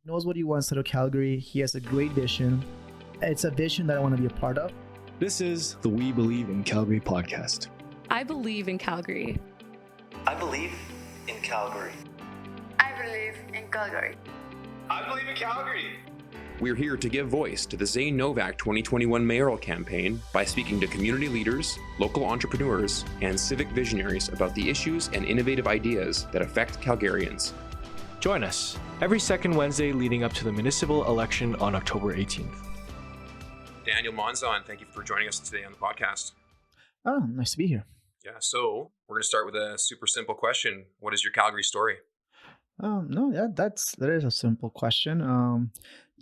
Knows what he wants out of Calgary. He has a great vision. It's a vision that I want to be a part of. This is the We Believe in Calgary podcast. I believe in Calgary. I believe in Calgary. I believe in Calgary. I believe in Calgary. We're here to give voice to the Zane Novak 2021 Mayoral Campaign by speaking to community leaders, local entrepreneurs, and civic visionaries about the issues and innovative ideas that affect Calgarians. Join us every second Wednesday leading up to the municipal election on October 18th. Daniel Monzon, thank you for joining us today on the podcast. Oh, nice to be here. Yeah, so we're going to start with a super simple question. What is your Calgary story? That is a simple question.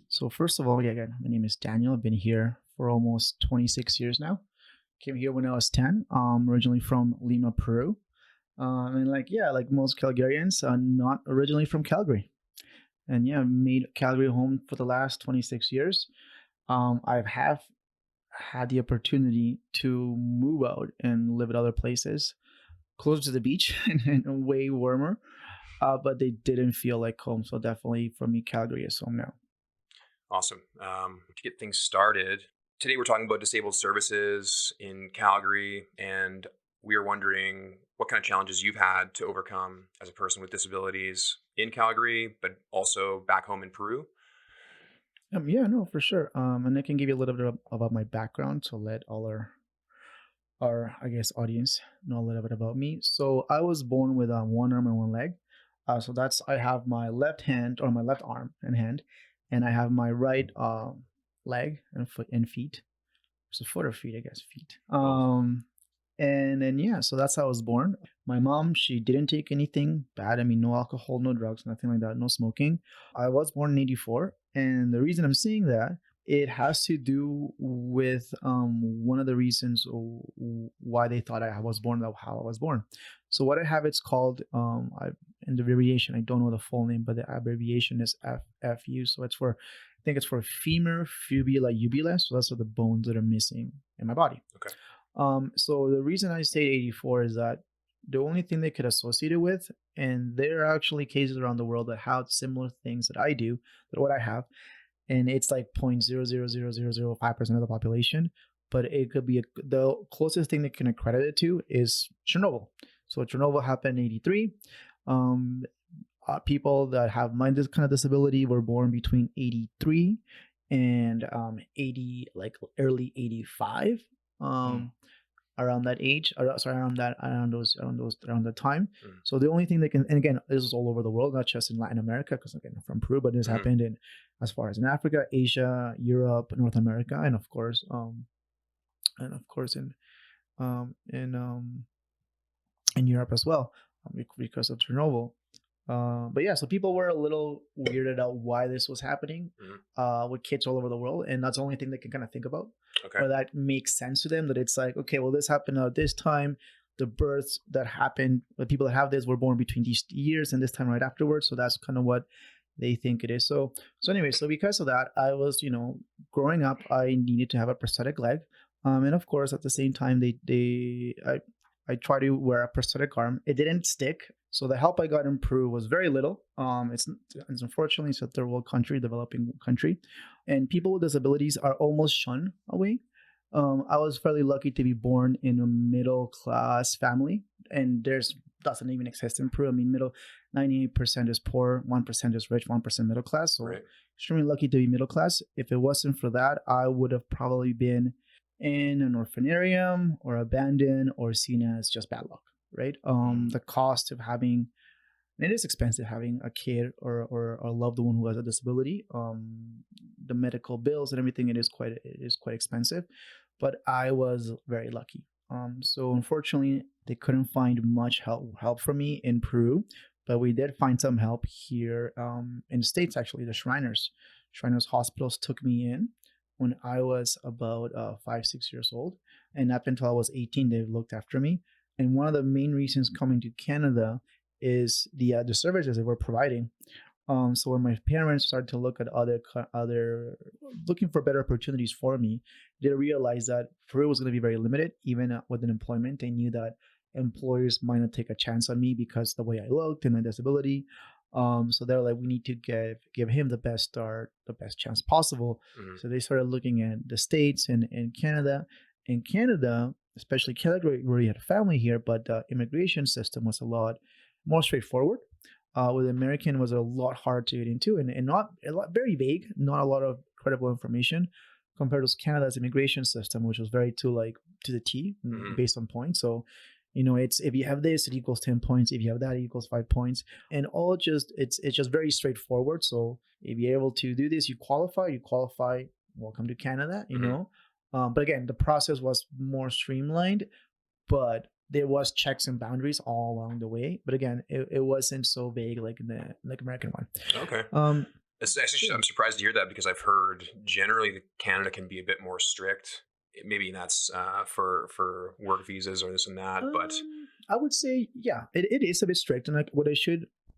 So first of all, again, my name is Daniel. I've been here for almost 26 years now. Came here when I was 10. Originally from Lima, Peru. And like most Calgarians, not originally from Calgary. And yeah, I've made Calgary home for the last 26 years. I have had the opportunity to move out and live at other places closer to the beach and way warmer. But they didn't feel like home. So definitely for me, Calgary is home now. Awesome. To get things started, today we're talking about disabled services in Calgary, and we are wondering what kind of challenges you've had to overcome as a person with disabilities in Calgary, but also back home in Peru. No, for sure. And I can give you a little bit about my background to let all our audience know a little bit about me. So I was born with one arm and one leg. I have my left hand or my left arm and hand, and I have my right leg and foot and feet. So foot or feet, I guess, feet. And then, so that's how I was born. My mom, she didn't take anything bad. I mean, no alcohol, no drugs, nothing like that, no smoking. I was born in 84. And the reason I'm saying that, it has to do with one of the reasons why they thought I was born, how I was born. So what I have, it's called, in the abbreviation, I don't know the full name, but the abbreviation is FU. So I think it's for femur, fibula, uvula. So that's the bones that are missing in my body. Okay. So the reason I say 84 is that the only thing they could associate it with, and there are actually cases around the world that have similar things that I do, that what I have, and it's like 0.00005% of the population, but it could be the closest thing they can accredit it to is Chernobyl. So Chernobyl happened in 83. People that have this kind of disability were born between 83 and 80, like early 85. Around that age, around that time. So the only thing they can, and again, this is all over the world, not just in Latin America, because again, I'm from Peru, but this happened in, as far as in Africa, Asia, Europe, North America, and of course in Europe as well, because of Chernobyl. So people were a little weirded out why this was happening with kids all over the world, and that's the only thing they can kind of think about. Okay. Or that makes sense to them, that it's like, okay, well, this happened at this time. The births that happened, the people that have this were born between these years and this time right afterwards. So that's kind of what they think it is. So because of that, I was, growing up, I needed to have a prosthetic leg. And of course, at the same time, I tried to wear a prosthetic arm. It didn't stick. So the help I got in Peru was very little. It's unfortunately, it's a third world country, developing country, and people with disabilities are almost shunned away. I was fairly lucky to be born in a middle class family, and doesn't even exist in Peru. I mean, 98% is poor, 1% is rich, 1% middle class. So extremely lucky to be middle class. If it wasn't for that, I would have probably been in an orphanarium or abandoned or seen as just bad luck. Right. The cost of having, and it is expensive having a kid or a loved one who has a disability. The medical bills and everything, it is quite expensive. But I was very lucky. So unfortunately, they couldn't find much help for me in Peru, but we did find some help here in the States. Actually, the Shriners hospitals took me in when I was about 5-6 years old, and up until I was 18, they looked after me. And one of the main reasons coming to Canada is the services that we're providing. So when my parents started to look at looking for better opportunities for me, they realized that Peru was going to be very limited, even with an employment. They knew that employers might not take a chance on me because the way I looked and my disability. So they're like, we need to give him the best start, the best chance possible. Mhm. So they started looking at the States and Canada. In Canada, especially Calgary, where we had a family here, but the immigration system was a lot more straightforward. With American was a lot harder to get into, and not a lot, very vague, not a lot of credible information compared to Canada's immigration system, which was very to the T, Mhm. based on points. So, it's if you have this, it equals 10 points. If you have that, it equals 5 points. And all it's just very straightforward. So if you're able to do this, you qualify, welcome to Canada, Mhm. But again, the process was more streamlined, but there was checks and boundaries all along the way. But again, it wasn't so vague like in the American one. Okay. Um, I'm surprised to hear that because I've heard generally that Canada can be a bit more strict. Maybe that's for work visas or this and that, but I would say, yeah, it is a bit strict. And like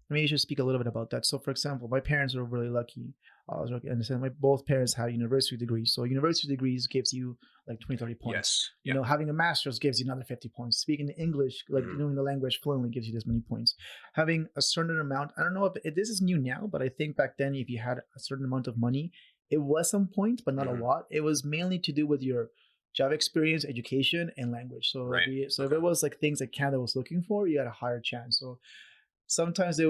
maybe I should speak a little bit about that. So for example, my parents were really lucky. I was lucky. And my both parents have university degrees. So university degrees gives you like 20, 30 points. yes, Having a master's gives you another 50 points. Speaking English, like Mhm. knowing the language fluently gives you this many points. Having a certain amount, I don't know if this is new now, but I think back then if you had a certain amount of money, it was some points, but not Mhm. a lot. It was mainly to do with your job experience, education, and language. So Right. if Okay. it was like things that Canada was looking for, you had a higher chance. So sometimes if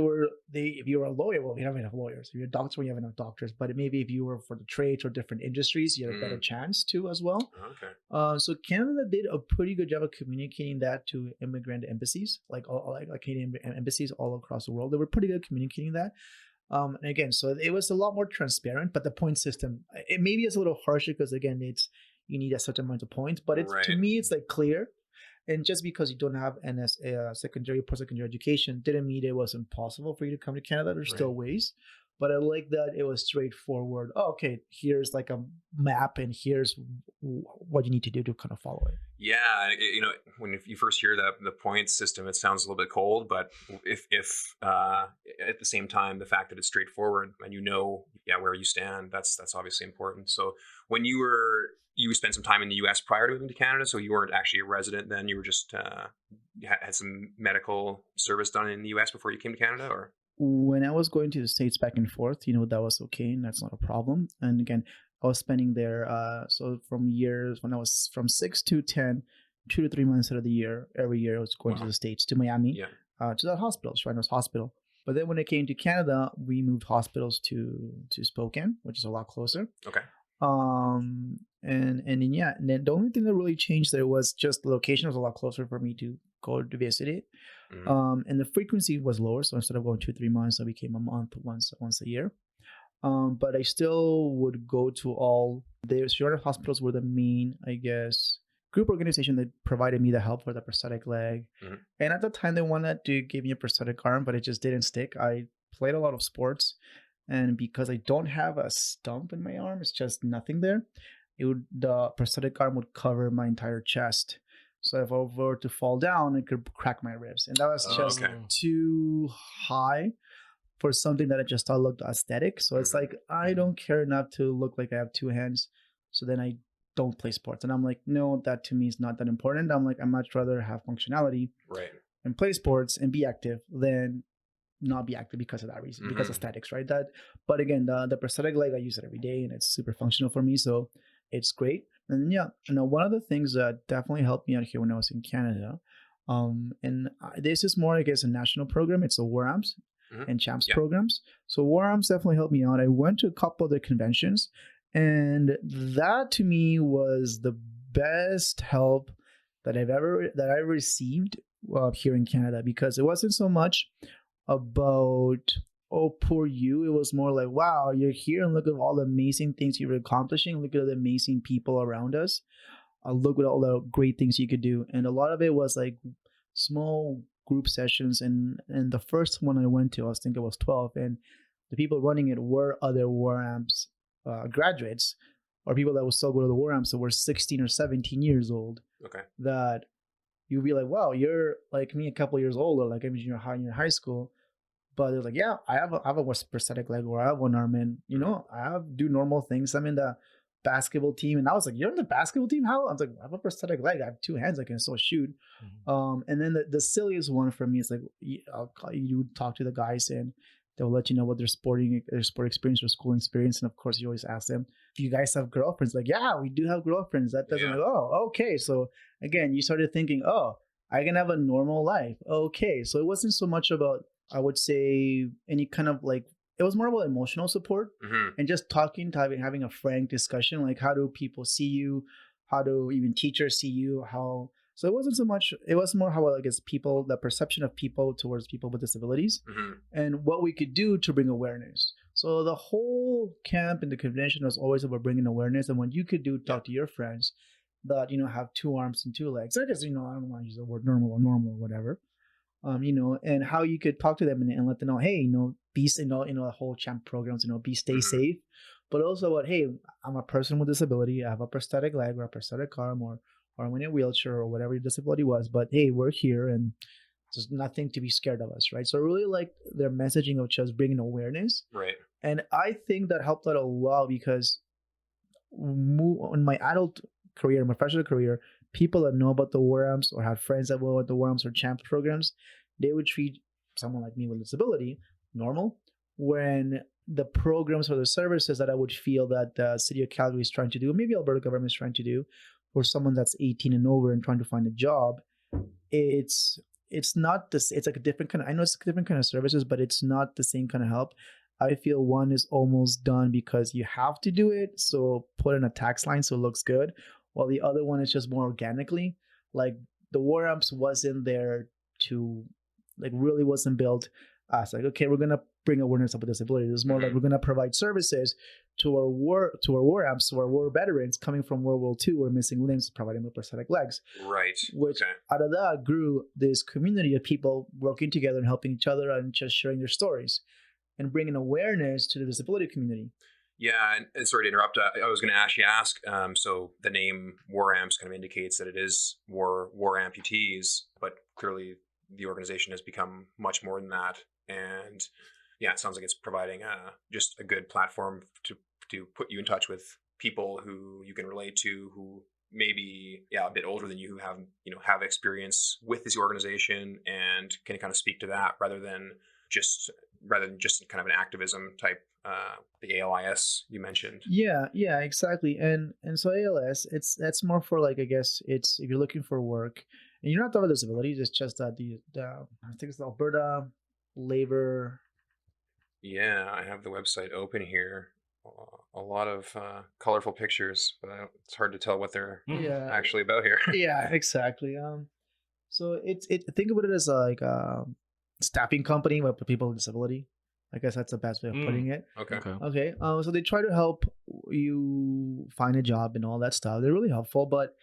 you were a lawyer, well, we don't have enough lawyers. If you're a doctor, we have enough doctors. But maybe if you were for the trades or different industries, you had a better chance too as well. Okay. So Canada did a pretty good job of communicating that to immigrant embassies, like Canadian embassies all across the world. They were pretty good at communicating that. And again, so it was a lot more transparent. But the point system, it maybe is a little harsher because again, you need a certain amount of points. But to Right. me, it's like clear. And just because you don't have secondary or post-secondary education didn't mean it was impossible for you to come to Canada. There's still ways. But I like that it was straightforward. Oh, okay, here's like a map and here's what you need to do to kind of follow it. Yeah, when you first hear the points system, it sounds a little bit cold. But if at the same time, the fact that it's straightforward and where you stand, that's obviously important. So when you spent some time in the U.S. prior to moving to Canada, so you weren't actually a resident then. You were just had some medical service done in the U.S. before you came to Canada, or? When I was going to the States back and forth, that was okay and that's not a problem. And again, I was spending there, so from years when I was from 6 to 10, 2 to 3 months out of the year, every year I was going to the States, to Miami, to that hospital, Shriners Hospital. But then when I came to Canada, we moved hospitals to Spokane, which is a lot closer. Okay. And then the only thing that really changed there was just the location was a lot closer for me to go to visit it. Mhm. And the frequency was lower, so instead of going 2-3 months, I became a month, once a year. But I still would go to all the Toronto hospitals were the main, I guess, group organization that provided me the help for the prosthetic leg. Mhm. And at the time, they wanted to give me a prosthetic arm, but it just didn't stick. I played a lot of sports, and because I don't have a stump in my arm, it's just nothing there. The prosthetic arm would cover my entire chest. So if I were to fall down, it could crack my ribs, and that was just Okay. too high for something that I just thought looked aesthetic. So it's like, I don't care enough to look like I have two hands. So then I don't play sports. And I'm like, no, that to me is not that important. I'm like, I'd much rather have functionality Right. and play sports and be active than not be active because of that reason, because aesthetics, right? But again, the prosthetic leg, I use it every day and it's super functional for me. So it's great. And one of the things that definitely helped me out here when I was in Canada, this is more, I guess, a national program. It's the WARAMS and CHAMPS programs. So WARAMS definitely helped me out. I went to a couple of the conventions, and that to me was the best help that I received here in Canada, because it wasn't so much about, oh, poor you. It was more like, wow, you're here and look at all the amazing things you're accomplishing. Look at the amazing people around us. Look at all the great things you could do. And a lot of it was like small group sessions. And the first one I went to, I think it was 12. And the people running it were other WARAMS graduates, or people that would still go to the WARAMS that were 16 or 17 years old. Okay. That you'd be like, wow, you're like me, a couple years older, like I'm in high school. But they're like, yeah, I have a prosthetic leg, or I have one arm, and I do normal things. I'm in the basketball team, and I was like, you're in the basketball team? How? I was like, I have a prosthetic leg. I have two hands. I can still shoot. And then the silliest one for me is like, you talk to the guys, and They'll let you know what their sport experience or school experience. And of course, you always ask them, do you guys have girlfriends? Like, yeah, we do have girlfriends. That doesn't like, oh, okay. So again, you started thinking, oh, I can have a normal life. Okay. So it wasn't so much about, I would say, any kind of like, it was more about emotional support and just talking, having a frank discussion. Like, how do people see you? How do even teachers see you? So it wasn't so much, it was more how, I guess, the perception of people towards people with disabilities and what we could do to bring awareness. So the whole camp and the convention was always about bringing awareness and what you could do, talk to your friends that, have 2 arms and 2 legs. I guess, I don't want to use the word normal or whatever, and how you could talk to them and let them know, hey, be, the whole champ programs, stay safe, but also what, hey, I'm a person with disability. I have a prosthetic leg or a prosthetic arm or I'm in a wheelchair or whatever your disability was, but hey, we're here and there's nothing to be scared of us, right? So I really like their messaging of just bringing awareness. Right. And I think that helped out a lot because in my adult career, my professional career, people that know about the war amps or have friends that know about the war amps or champ programs, they would treat someone like me with disability normal, when the programs or the services that I would feel that the city of Calgary is trying to do, maybe Alberta government is trying to do, for someone that's 18 and over and trying to find a job, it's not this. It's like a different kind of. I know it's a different kind of services, but it's not the same kind of help. I feel one is almost done because you have to do it, so put in a tax line so it looks good, while the other one is just more organically. Like the war amps wasn't there to, like, really wasn't built as like, okay, we're gonna bring awareness of disability. It's more like we're gonna provide services to our war amps, to our war veterans coming from World War II or missing limbs, providing them prosthetic legs. Right. Which out of that grew this community of people working together and helping each other and just sharing their stories and bringing awareness to the disability community. Yeah, and sorry to interrupt. I was going to actually ask. So the name War Amps kind of indicates that it is war amputees, but clearly the organization has become much more than that. And yeah, it sounds like it's providing just a good platform to put you in touch with people who you can relate to, who maybe a bit older than you, who have experience with this organization and can kind of speak to that rather than just kind of an activism type. The ALIS you mentioned. Yeah, exactly. And so ALS, that's more for, like, I guess it's if you're looking for work and you're not talking about disabilities, it's just that the I think it's the Alberta Labor. Yeah, I have the website open here. A lot of colorful pictures, but it's hard to tell what they're actually about here. Yeah, exactly. So it's think of it as like a staffing company with people with disability. I guess that's the best way of putting it. Okay. So they try to help you find a job and all that stuff. They're really helpful, but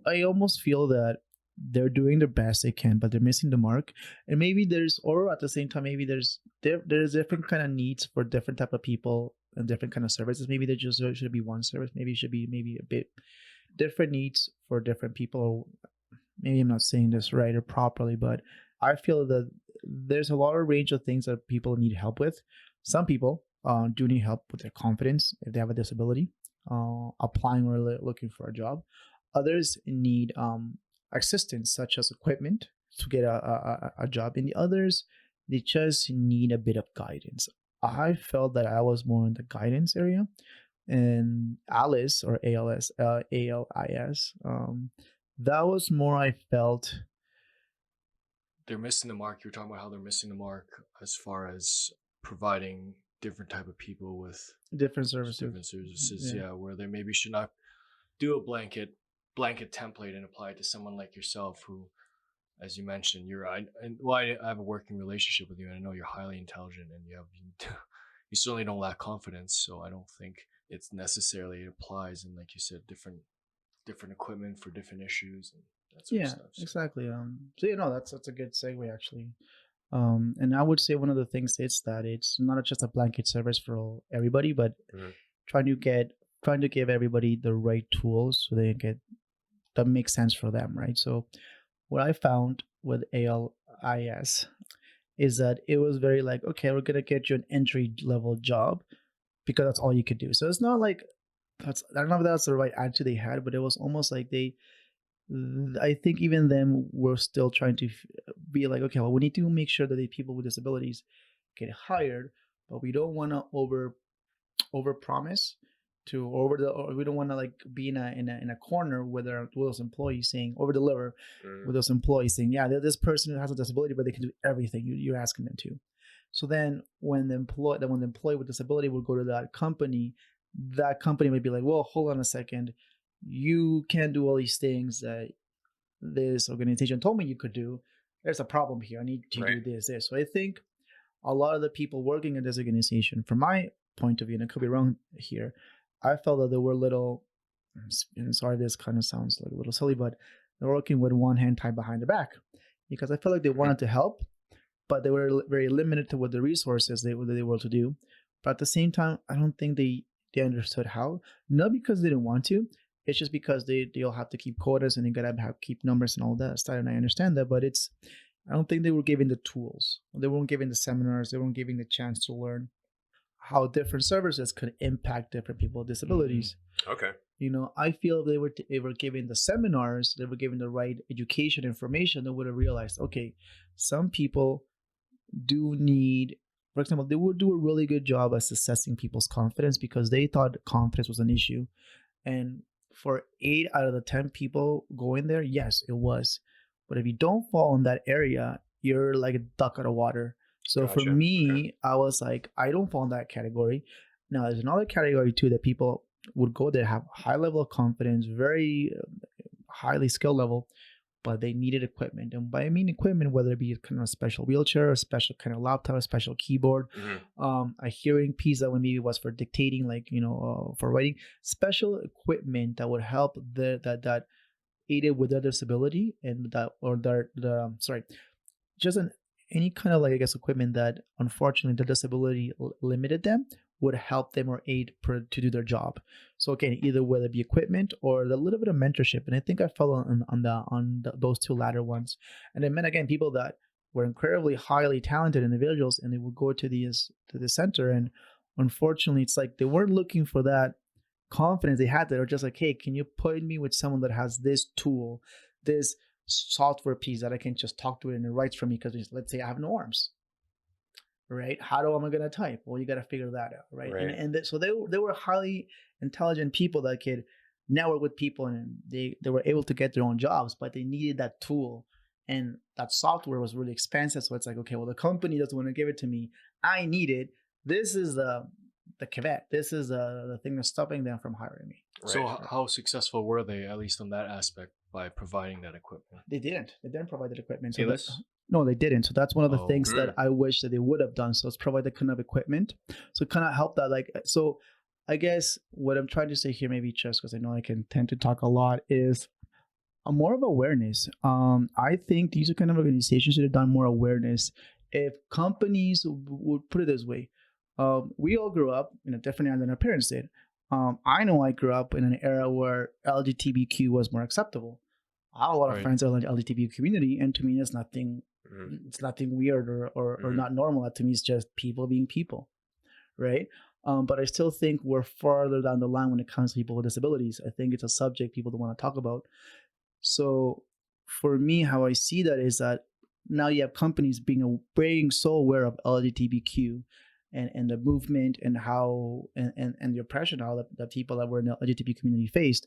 I almost feel that they're doing their best they can, but they're missing the mark. And maybe or at the same time, maybe there's different kind of needs for different type of people and different kind of services. Maybe there should be one service. Maybe it should be a bit different needs for different people. Maybe I'm not saying this right or properly, but I feel that there's a lot of range of things that people need help with. Some people do need help with their confidence if they have a disability, applying or looking for a job. Others need assistance, such as equipment, to get a job. And the others, they just need a bit of guidance. I felt that I was more in the guidance area. And ALIS, that was more, I felt, they're missing the mark. You're talking about how they're missing the mark as far as providing different type of people with different services. Where they maybe should not do a blanket template and apply it to someone like yourself, who, as you mentioned, I have a working relationship with you, and I know you're highly intelligent, and you certainly don't lack confidence. So I don't think it's necessarily applies, and like you said, different equipment for different issues and that sort of stuff. So. Exactly. So that's a good segue actually. And I would say one of the things is that it's not just a blanket service for everybody, but trying to give everybody the right tools so they get that makes sense for them, right? So what I found with ALIS is that it was very like, okay, we're gonna get you an entry level job because that's all you could do. So it's not like I don't know if that's the right attitude they had, but it was almost like I think even them were still trying to be like, okay, well, we need to make sure that the people with disabilities get hired, but we don't want to over promise or we don't want to like be in a corner with those employees saying over deliver with those employees saying, yeah, this person has a disability, but they can do everything you're asking them to. So then when the employee with disability will go to that company might be like, well, hold on a second, you can't do all these things that this organization told me you could do. There's a problem here. I need to do this. So I think a lot of the people working in this organization, from my point of view, and I could be wrong here, I felt that they were a little, and sorry, this kind of sounds like a little silly, but they're working with one hand tied behind their back, because I felt like they wanted to help, but they were very limited to what the resources they were able to do. But at the same time, I don't think they understood how. Not because they didn't want to. It's just because they'll have to keep quotas and they gotta keep numbers and all that stuff. And I understand that, but I don't think they were given the tools. They weren't given the seminars. They weren't given the chance to learn how different services could impact different people with disabilities. Okay. I feel if they were given the seminars, they were given the right education information, they would have realized, okay, some people do need, for example, they would do a really good job at assessing people's confidence because they thought confidence was an issue. And for 8 out of the 10 people going there, yes, it was. But if you don't fall in that area, you're like a duck out of water. So Gotcha. for me, I was like, I don't fall in that category. Now, there's another category too that people would go there, have high level of confidence, very highly skilled level, but they needed equipment. And by I mean equipment, whether it be kind of a special wheelchair, a special kind of laptop, a special keyboard, a hearing piece that maybe was for dictating, like, for writing, special equipment that would help that aided with their disability and any kind of, like, I guess, equipment that unfortunately the disability limited them would help them or aid to do their job. So again, either whether it be equipment or a little bit of mentorship, and I think I fell on those two latter ones. And it meant, again, people that were incredibly highly talented individuals, and they would go to the center, and unfortunately, it's like they weren't looking for that confidence they had. They were just like, hey, can you put me with someone that has this tool, this software piece that I can just talk to it and it writes for me, because let's say I have no arms, right? How am I going to type? Well, you got to figure that out, right? So they were highly intelligent people that could network with people, and they were able to get their own jobs, but they needed that tool, and that software was really expensive. So it's like, okay, well, the company doesn't want to give it to me. I need it. This is the caveat. This is the thing that's stopping them from hiring me. Right. So how successful were they, at least on that aspect, by providing that equipment? They didn't provide that equipment. So no, they didn't. So that's one of the things that I wish that they would have done. So it's provide that kind of equipment. So it kind of helped that. Like, so I guess what I'm trying to say here, maybe just because I know I can tend to talk a lot, is more of awareness. I think these are kind of organizations should have done more awareness. If companies would put it this way, we all grew up in a different era than our parents did. I know I grew up in an era where LGBTQ was more acceptable. I have a lot of friends in the LGBTQ community, and to me, it's nothing. It's nothing weird or not normal. To me, it's just people being people, right? But I still think we're farther down the line when it comes to people with disabilities. I think it's a subject people don't want to talk about. So for me, how I see that is that now you have companies being so aware of LGBTQ and the movement and how and the oppression how the people that were in the LGBT community faced.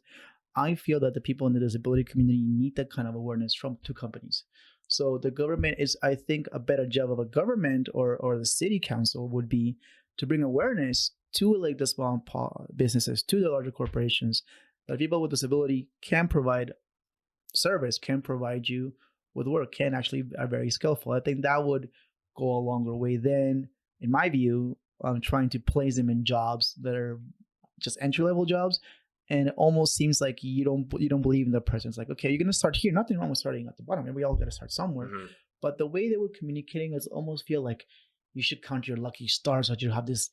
I feel that the people in the disability community need that kind of awareness from two companies. So the government is, I think, a better job of a government or the city council would be to bring awareness to, like, the small businesses, to the larger corporations, that people with disability can provide service, can provide you with work, can actually are very skillful. I think that would go a longer way than, in my view, trying to place them in jobs that are just entry-level jobs. And it almost seems like you don't believe in the person. It's like, okay, you're gonna start here. Nothing wrong with starting at the bottom. And we all got to start somewhere. But the way they were communicating is almost feel like you should count your lucky stars that you have this,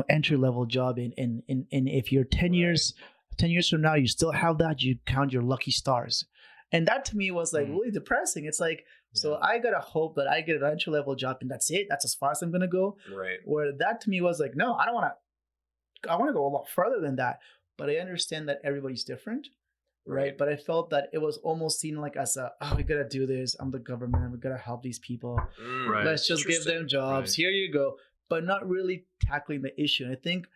entry-level job. And if you're 10 years from now, you still have that, you count your lucky stars. And that to me was like really depressing. It's like, so I gotta hope that I get an entry-level job and that's it. That's as far as I'm gonna go. Right. Where that to me was like, no, I want to go a lot further than that. But I understand that everybody's different. right? But I felt that it was almost seen like as a, oh, we gotta do this. I'm the government. We gotta help these people. Right. Let's just give them jobs. Right. Here you go. But not really tackling the issue. And I think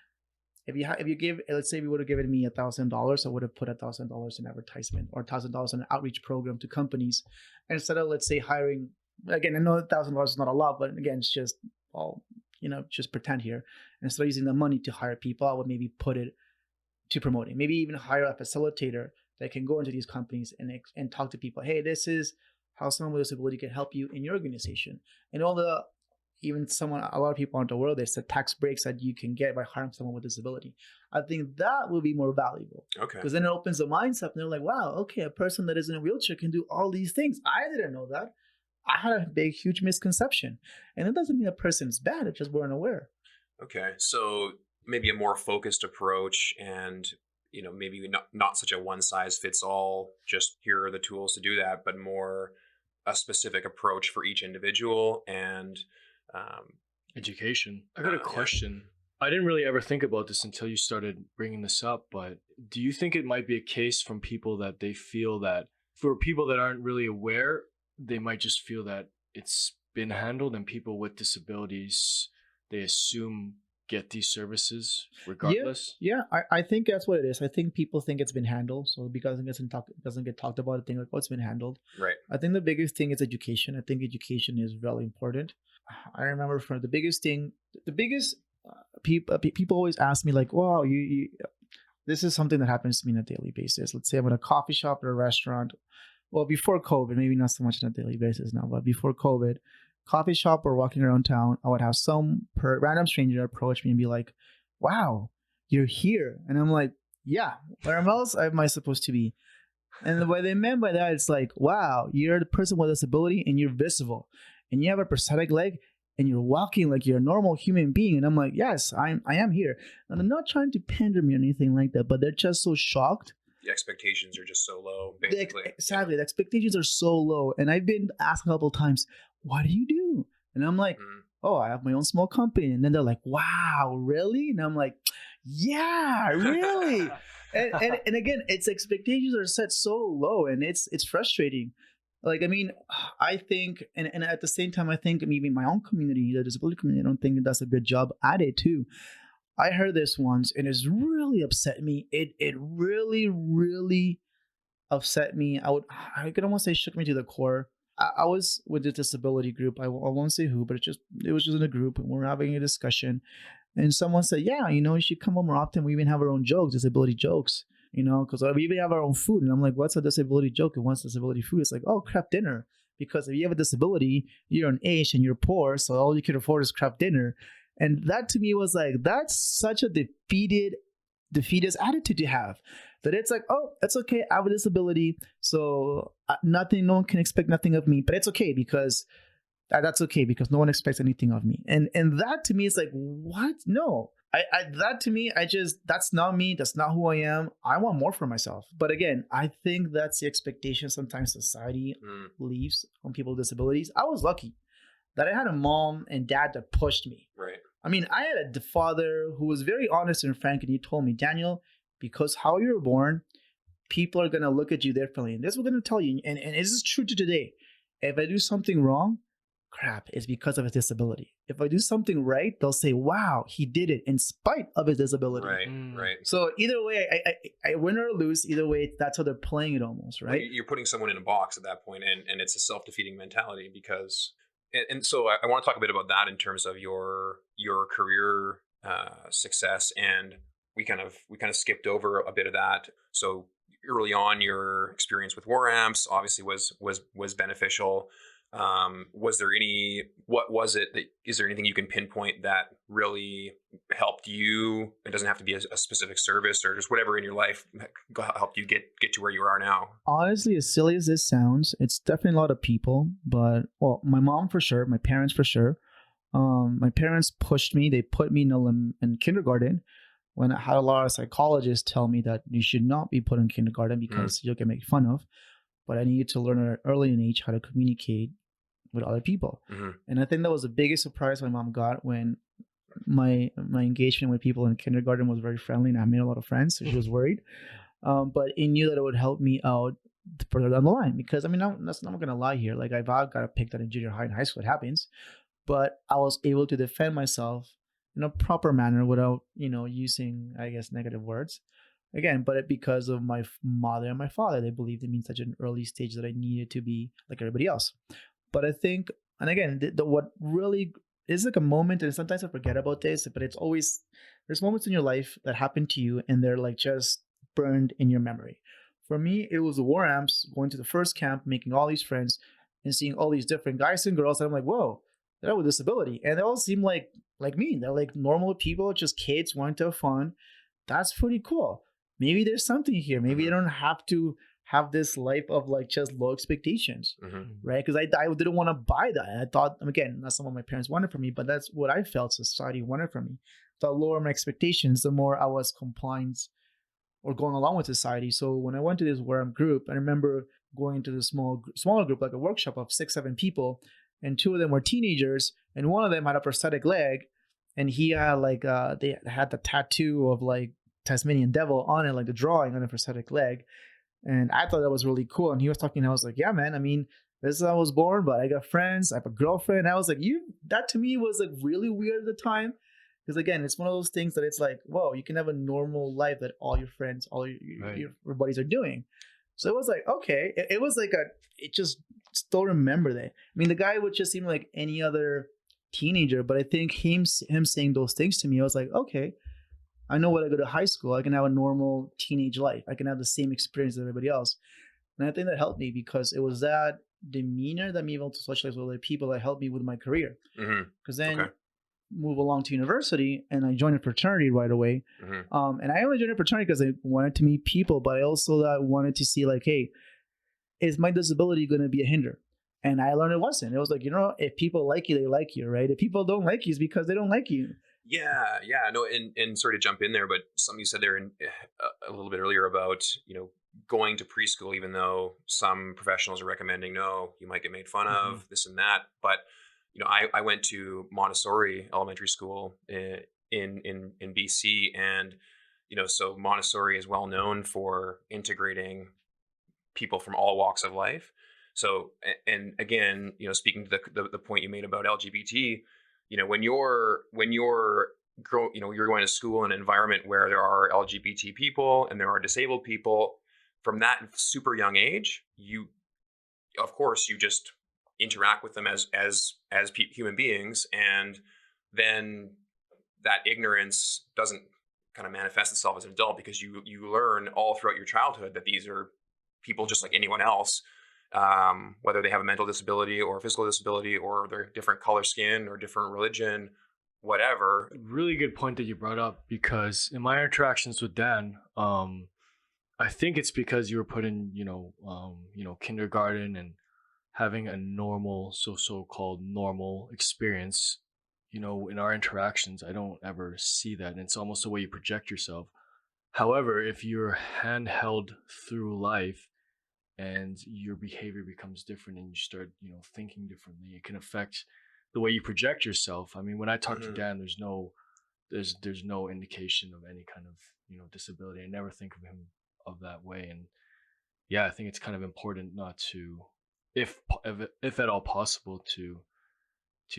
if you give, let's say, you would have given me $1,000, I would have put $1,000 in advertisement or $1,000 in an outreach program to companies, and instead of, let's say, hiring. Again, I know $1,000 is not a lot, but again, it's just all, just pretend here. And instead of using the money to hire people, I would maybe put it to promoting. Maybe even hire a facilitator that can go into these companies and talk to people. Hey, this is how someone with disability can help you in your organization. And a lot of people aren't aware of this, the tax breaks that you can get by hiring someone with disability. I think that will be more valuable. Okay. Because then it opens the minds up and they're like, wow, okay, a person that is in a wheelchair can do all these things. I didn't know that. I had a big, huge misconception. And it doesn't mean a person's bad, it's just we're unaware. Okay. So maybe a more focused approach and, maybe not such a one size fits all, just here are the tools to do that, but more a specific approach for each individual and education. I got a question. I didn't really ever think about this until you started bringing this up, but do you think it might be a case from people that they feel that for people that aren't really aware, they might just feel that it's been handled and people with disabilities, they assume get these services regardless? Yeah, I think that's what it is. I think people think it's been handled. So because it doesn't get talked about, I think like, oh, it's been handled. Right. I think the biggest thing is education. I think education is really important. I remember people always ask me like, wow, you this is something that happens to me on a daily basis. Let's say I'm at a coffee shop or a restaurant. Well, before COVID, maybe not so much on a daily basis now, but before COVID, coffee shop or walking around town, I would have some random stranger approach me and be like, wow, you're here. And I'm like, yeah, where else am I supposed to be? And what they meant by that, it's like, wow, you're the person with a disability and you're visible and you have a prosthetic leg and you're walking like you're a normal human being. And I'm like, yes, I am here. And they're not trying to pander me or anything like that, but they're just so shocked. The expectations are just so low, basically. Exactly. The expectations are so low. And I've been asked a couple of times, what do you do? And I'm like, oh, I have my own small company. And then they're like, wow, really? And I'm like, yeah, really? and again, its expectations are set so low and it's frustrating. Like, I mean, I think, and at the same time, I think maybe my own community, the disability community, I don't think it does a good job at it too. I heard this once and it's really upset me. It really, really upset me. I could almost say shook me to the core. I was with the disability group. I won't say who, but it was just in a group and we're having a discussion. And someone said, yeah, you should come over more often. We even have our own jokes, disability jokes, because we even have our own food. And I'm like, what's a disability joke and what's disability food? It's like, oh, crap dinner. Because if you have a disability, you're an age and you're poor, so all you can afford is crap dinner. And that to me was like, that's such a defeatist attitude to have. That it's like, oh, it's okay, I have a disability, so no one can expect nothing of me, but it's okay because that's okay because no one expects anything of me. And that to me is like, what? No. That to me, that's not me. That's not who I am. I want more for myself. But again, I think that's the expectation sometimes society leaves on people with disabilities. I was lucky that I had a mom and dad that pushed me. Right. I mean, I had a father who was very honest and frank, and he told me, Daniel, because how you were born, people are going to look at you differently. And this is what I'm going to tell you. And this is true to today. If I do something wrong, crap, it's because of his disability. If I do something right, they'll say, wow, he did it in spite of his disability. Right, right. So either way, I win or lose, either way, that's how they're playing it almost, right? Well, you're putting someone in a box at that point, and it's a self-defeating mentality because... And so I want to talk a bit about that in terms of your career success, and we kind of skipped over a bit of that. So early on, your experience with War Amps obviously was beneficial. Was there anything you can pinpoint that really helped you? It doesn't have to be a specific service or just whatever in your life helped you get to where you are now. Honestly, as silly as this sounds, it's definitely a lot of people, but my mom for sure, my parents for sure. My parents pushed me. They put me in kindergarten when I had a lot of psychologists tell me that you should not be put in kindergarten because you'll get made fun of. But I needed to learn at early in age how to communicate with other people. Mm-hmm. And I think that was the biggest surprise my mom got when my engagement with people in kindergarten was very friendly and I made a lot of friends. So she was worried. But he knew that it would help me out further down the line because, I mean, I'm not going to lie here. Like, I've got picked on in junior high and high school, it happens. But I was able to defend myself in a proper manner without, using, I guess, negative words. Again, but because of my mother and my father, they believed in me in such an early stage that I needed to be like everybody else. But I think, and again, what really is like a moment, and sometimes I forget about this, but it's always, there's moments in your life that happen to you and they're like just burned in your memory. For me, it was the war amps, going to the first camp, making all these friends and seeing all these different guys and girls. And I'm like, whoa, they're with disability. And they all seem like me. They're like normal people, just kids wanting to have fun. That's pretty cool. Maybe there's something here. Maybe I don't have to have this life of like just low expectations, right? Because I didn't want to buy that. I thought, again, that's not what my parents wanted for me, but that's what I felt society wanted from me. The lower my expectations, the more I was compliant or going along with society. So when I went to this Warm group, I remember going to the smaller group, like a workshop of 6-7 people, and 2 of them were teenagers, and one of them had a prosthetic leg, and he had like they had the tattoo of like Tasmanian devil on it, like the drawing on a prosthetic leg. And I thought that was really cool. And he was talking, and I was like, yeah, man, I mean, this is how I was born, but I got friends, I have a girlfriend. And I was like, that to me was like really weird at the time. Because again, it's one of those things that it's like, whoa, you can have a normal life that all your friends, all your buddies are doing. So it was like, okay, it was like it just still remember that. I mean, the guy would just seem like any other teenager, but I think him saying those things to me, I was like, okay, I know when I go to high school, I can have a normal teenage life. I can have the same experience as everybody else. And I think that helped me because it was that demeanor that me able to socialize with other people that helped me with my career. Because then move along to university and I joined a fraternity right away. And I only joined a fraternity because I wanted to meet people, but I also wanted to see like, hey, is my disability going to be a hinder? And I learned it wasn't. It was like, if people like you, they like you, right? If people don't like you, it's because they don't like you. Yeah. No, and sorry to jump in there, but something you said there a little bit earlier about, going to preschool, even though some professionals are recommending, no, you might get made fun of, this and that. But, I went to Montessori elementary school in BC, and, so Montessori is well known for integrating people from all walks of life. So, and again, speaking to the point you made about LGBT, when you're going to school in an environment where there are LGBT people and there are disabled people, from that super young age, of course, you just interact with them as human beings, and then that ignorance doesn't kind of manifest itself as an adult because you learn all throughout your childhood that these are people just like anyone else. Whether they have a mental disability or a physical disability or they're different color skin or different religion, whatever. Really good point that you brought up, because in my interactions with Dan, I think it's because you were put in, kindergarten and having a normal, so-called normal experience. In our interactions, I don't ever see that. And it's almost the way you project yourself. However, if you're handheld through life, and your behavior becomes different and you start, thinking differently, it can affect the way you project yourself. I mean, when I talk to Dan, there's no indication of any kind of, disability. I never think of him of that way. And yeah, I think it's kind of important not to, if at all possible, to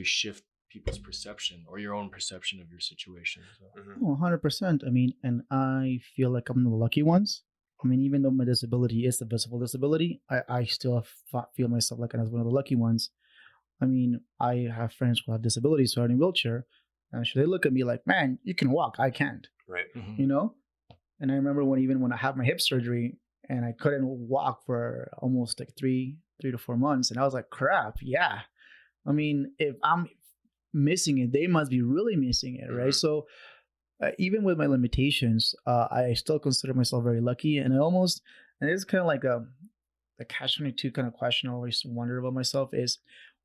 shift people's perception or your own perception of your situation. So. 100%. I mean, and I feel like I'm the lucky ones. I mean, even though my disability is a visible disability, I still feel myself like as one of the lucky ones. I mean, I have friends who have disabilities who are in a wheelchair, and they look at me like, man, you can walk, I can't. Right. And I remember when I had my hip surgery and I couldn't walk for almost like 3 to 4 months, and I was like, crap, yeah. I mean, if I'm missing it, they must be really missing it, right? So even with my limitations, I still consider myself very lucky, and it's kind of like a catch-22 kind of question I always wonder about myself is,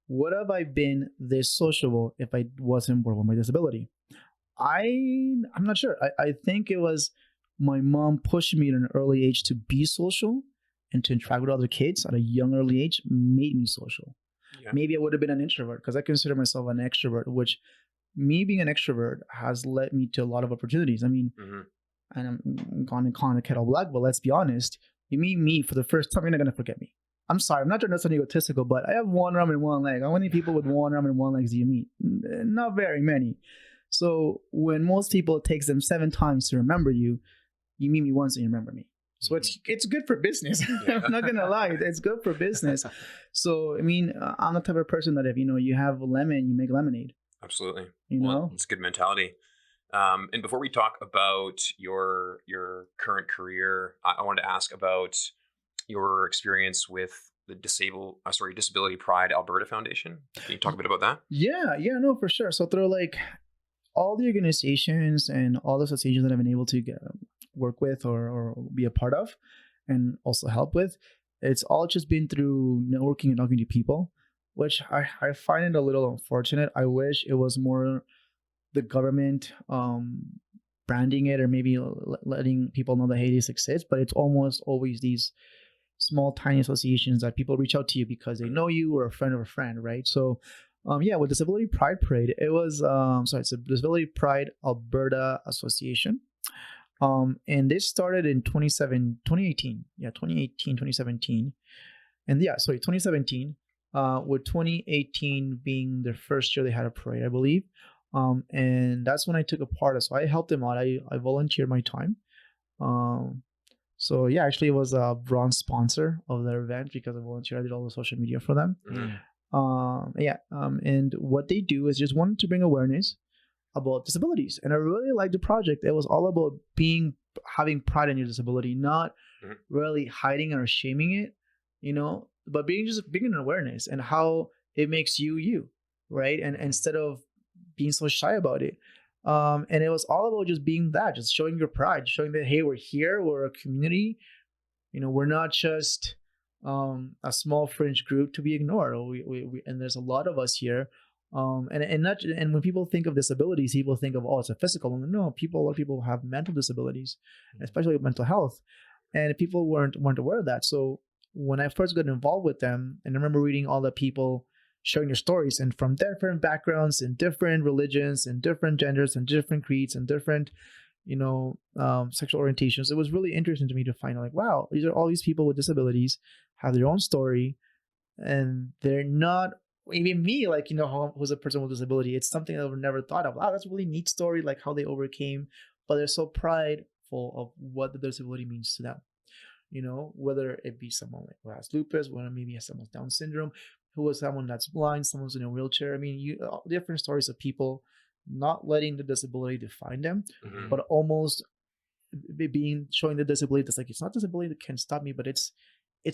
would have I been this sociable if I wasn't born with my disability? I'm not sure. I think it was my mom pushing me at an early age to be social and to interact with other kids at a young early age made me social. Yeah. Maybe I would have been an introvert because I consider myself an extrovert, which me being an extrovert has led me to a lot of opportunities. I mean, and I'm going to call the kettle black, but let's be honest. You meet me for the first time, you're not going to forget me. I'm sorry, I'm not trying to sound egotistical, but I have one arm and one leg. How many people with one arm and one leg do you meet? Not very many. So when most people, it takes them 7 times to remember you, you meet me once and you remember me. So it's good for business. I'm not gonna lie, it's good for business. So I mean, I'm the type of person that if you have a lemon, you make lemonade. Absolutely. You know, it's a good mentality. And before we talk about your current career, I wanted to ask about your experience with the Disability Pride Alberta Foundation. Can you talk a bit about that? Yeah, no, for sure. So through like all the organizations and all the associations that I've been able to work with or be a part of and also help with, it's all just been through networking and talking to people, which I find it a little unfortunate. I wish it was more the government branding it or maybe letting people know that, hey, this exists, but it's almost always these small, tiny associations that people reach out to you because they know you or a friend of a friend, right? So with Disability Pride Parade, it was it's the Disability Pride Alberta Association. And this started in 2018. Yeah, 2017. And 2017, with 2018 being their first year they had a parade, I believe. And that's when I took a part of. So I helped them out. I volunteered my time. Actually it was a bronze sponsor of their event because I volunteered. I did all the social media for them. And what they do is just wanted to bring awareness about disabilities, and I really liked the project. It was all about having pride in your disability, not really hiding or shaming it, but being an awareness and how it makes you, right? And instead of being so shy about it, and it was all about just being just showing your pride, showing that, hey, we're here, we're a community, we're not just a small fringe group to be ignored. We and there's a lot of us here. And when people think of disabilities, people think of, it's a physical. No, a lot of people have mental disabilities, especially mental health, and people weren't aware of that. So when I first got involved with them, and I remember reading all the people sharing their stories, and from different backgrounds and different religions and different genders and different creeds and different sexual orientations, it was really interesting to me to find like, wow, these are all these people with disabilities, have their own story, and they're not even me, like, who's a person with disability. It's something I've never thought of. Wow, that's a really neat story, like how they overcame, but they're so prideful of what the disability means to them. Whether it be someone like who has lupus, whether maybe someone with Down syndrome, who is someone that's blind, someone's in a wheelchair. I mean, different stories of people not letting the disability define them, but almost showing the disability that's like, it's not disability that can stop me, but it's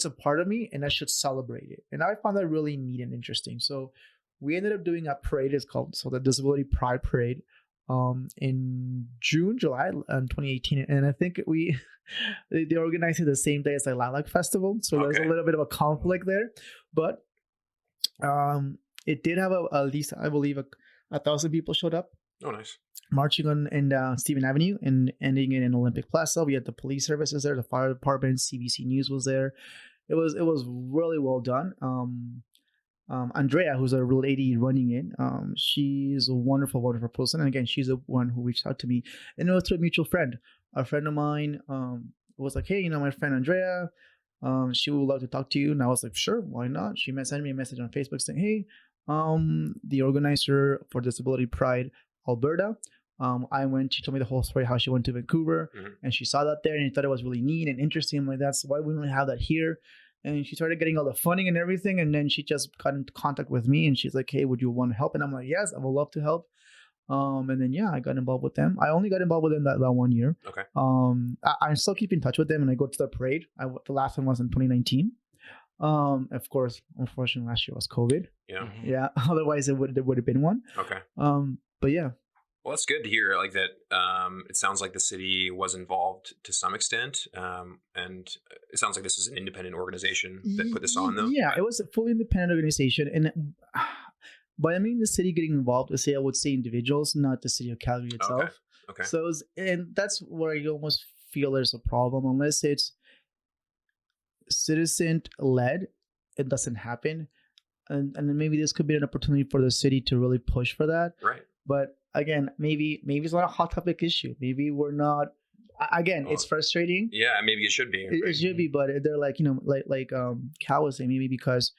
a part of me, and I should celebrate it. And I found that really neat and interesting. So we ended up doing a parade. It's called the Disability Pride Parade in July 2018. And I think they organized it the same day as the Lilac Festival. So there's a little bit of a conflict there. But it did have at least, I believe, 1,000 people showed up. Oh, nice. Marching on Stephen Avenue and ending it in Olympic Plaza. We had the police services there, the fire department, CBC News was there. It was really well done. Andrea, who's a lady running it, she's a wonderful, wonderful person. And again, she's the one who reached out to me, and it was through a mutual friend. A friend of mine was like, hey, my friend Andrea, she would love to talk to you. And I was like, sure, why not? She sent me a message on Facebook saying, hey, the organizer for Disability Pride Alberta, she told me the whole story, how she went to Vancouver and she saw that there and she thought it was really neat and interesting. I'm like, that's why we don't have that here. And she started getting all the funding and everything, and then she just got in contact with me and she's like, hey, would you want to help? And I'm like, yes, I would love to help. And then I got involved with them. I only got involved with them that 1 year. Okay. I still keep in touch with them, and I go to the parade. The last one was in 2019. Of course, unfortunately, last year was COVID. Yeah. Yeah. Otherwise, there would have been one. Okay. But yeah. Well, it's good to hear like that. It sounds like the city was involved to some extent, and it sounds like this is an independent organization that put this on, though. Yeah, it was a fully independent organization, and by I mean the city getting involved, I would say individuals, not the city of Calgary itself. Okay. So and that's where you almost feel there's a problem unless it's citizen led. It doesn't happen, and then maybe this could be an opportunity for the city to really push for that. Right. But again, maybe it's not a hot topic issue. Maybe we're not. again, Well, it's frustrating. Yeah, maybe it should be. It should be, but they're like, Cal was saying, maybe because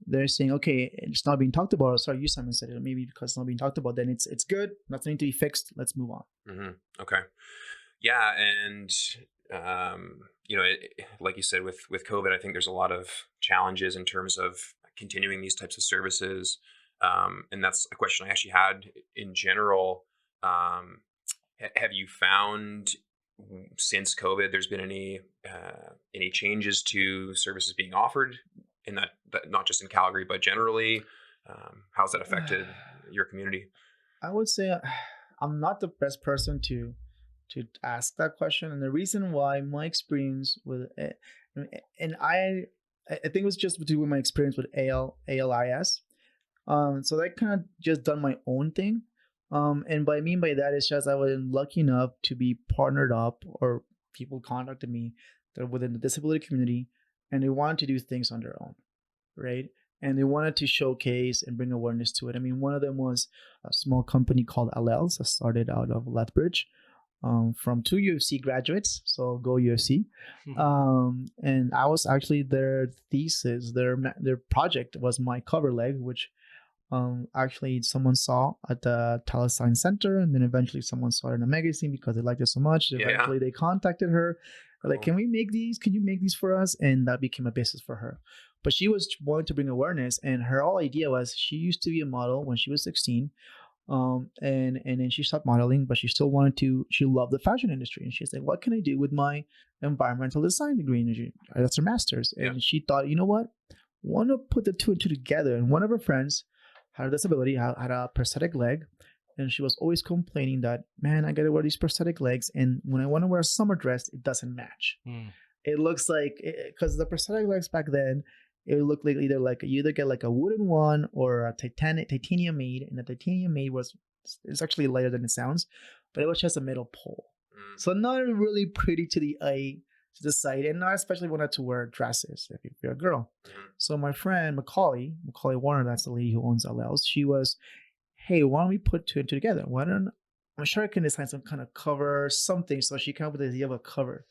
they're saying, okay, it's not being talked about. Or sorry, you, Simon, said it. Maybe because it's not being talked about, then it's good. Nothing to be fixed. Let's move on. Okay. Yeah, and like you said, with COVID, I think there's a lot of challenges in terms of continuing these types of services, and that's a question I actually had in general. Have you found since COVID there's been any changes to services being offered in that not just in Calgary but generally? How's that affected your community? I would say I'm not the best person to ask that question, and the reason why, my experience with it, and I think it was just to do with my experience with ALIS. So I kind of just done my own thing. And what I mean by that is just I was lucky enough to be partnered up, or people contacted me that are within the disability community, and they wanted to do things on their own, right? And they wanted to showcase and bring awareness to it. I mean, one of them was a small company called Allels that started out of Lethbridge, from 2 UFC graduates, so go UFC. And I was actually their thesis, their project was my cover leg, which actually someone saw at the Talent Center, and then eventually someone saw it in a magazine because they liked it so much. Eventually they contacted her, like, can we make these? Can you make these for us? And that became a business for her. But she was wanting to bring awareness, and her whole idea was she used to be a model when she was 16. And then she stopped modeling, but she still wanted to. She loved the fashion industry, and she's like, "What can I do with my environmental design degree?" And that's her master's. And she thought, you know what? Want to put the two and two together. And one of her friends had a disability, had a prosthetic leg, and she was always complaining that, man, I gotta wear these prosthetic legs, and when I want to wear a summer dress, it doesn't match. It looks like, because the prosthetic legs back then, it would look like you either get like a wooden one or a titanium made, and the titanium made it's actually lighter than it sounds, but it was just a metal pole. So not really pretty to the eye, to the sight, and not especially wanted to wear dresses if you're a girl. So my friend Macaulay Warner, that's the lady who owns Allels, she was, hey, why don't we put two and two together? I'm sure I can design some kind of cover, something. So she came up with the idea of a cover,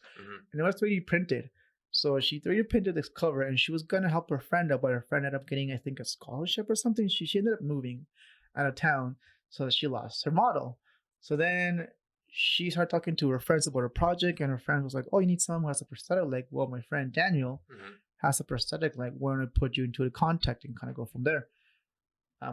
and it was 3D printed. So she 3D printed this cover, and she was gonna help her friend out, but her friend ended up getting, I think, a scholarship or something. She ended up moving out of town, so that she lost her model. So then she started talking to her friends about her project, and her friend was like, "Oh, you need someone who has a prosthetic leg." Well, my friend Daniel has a prosthetic leg. We're gonna put you into the contact and kind of go from there.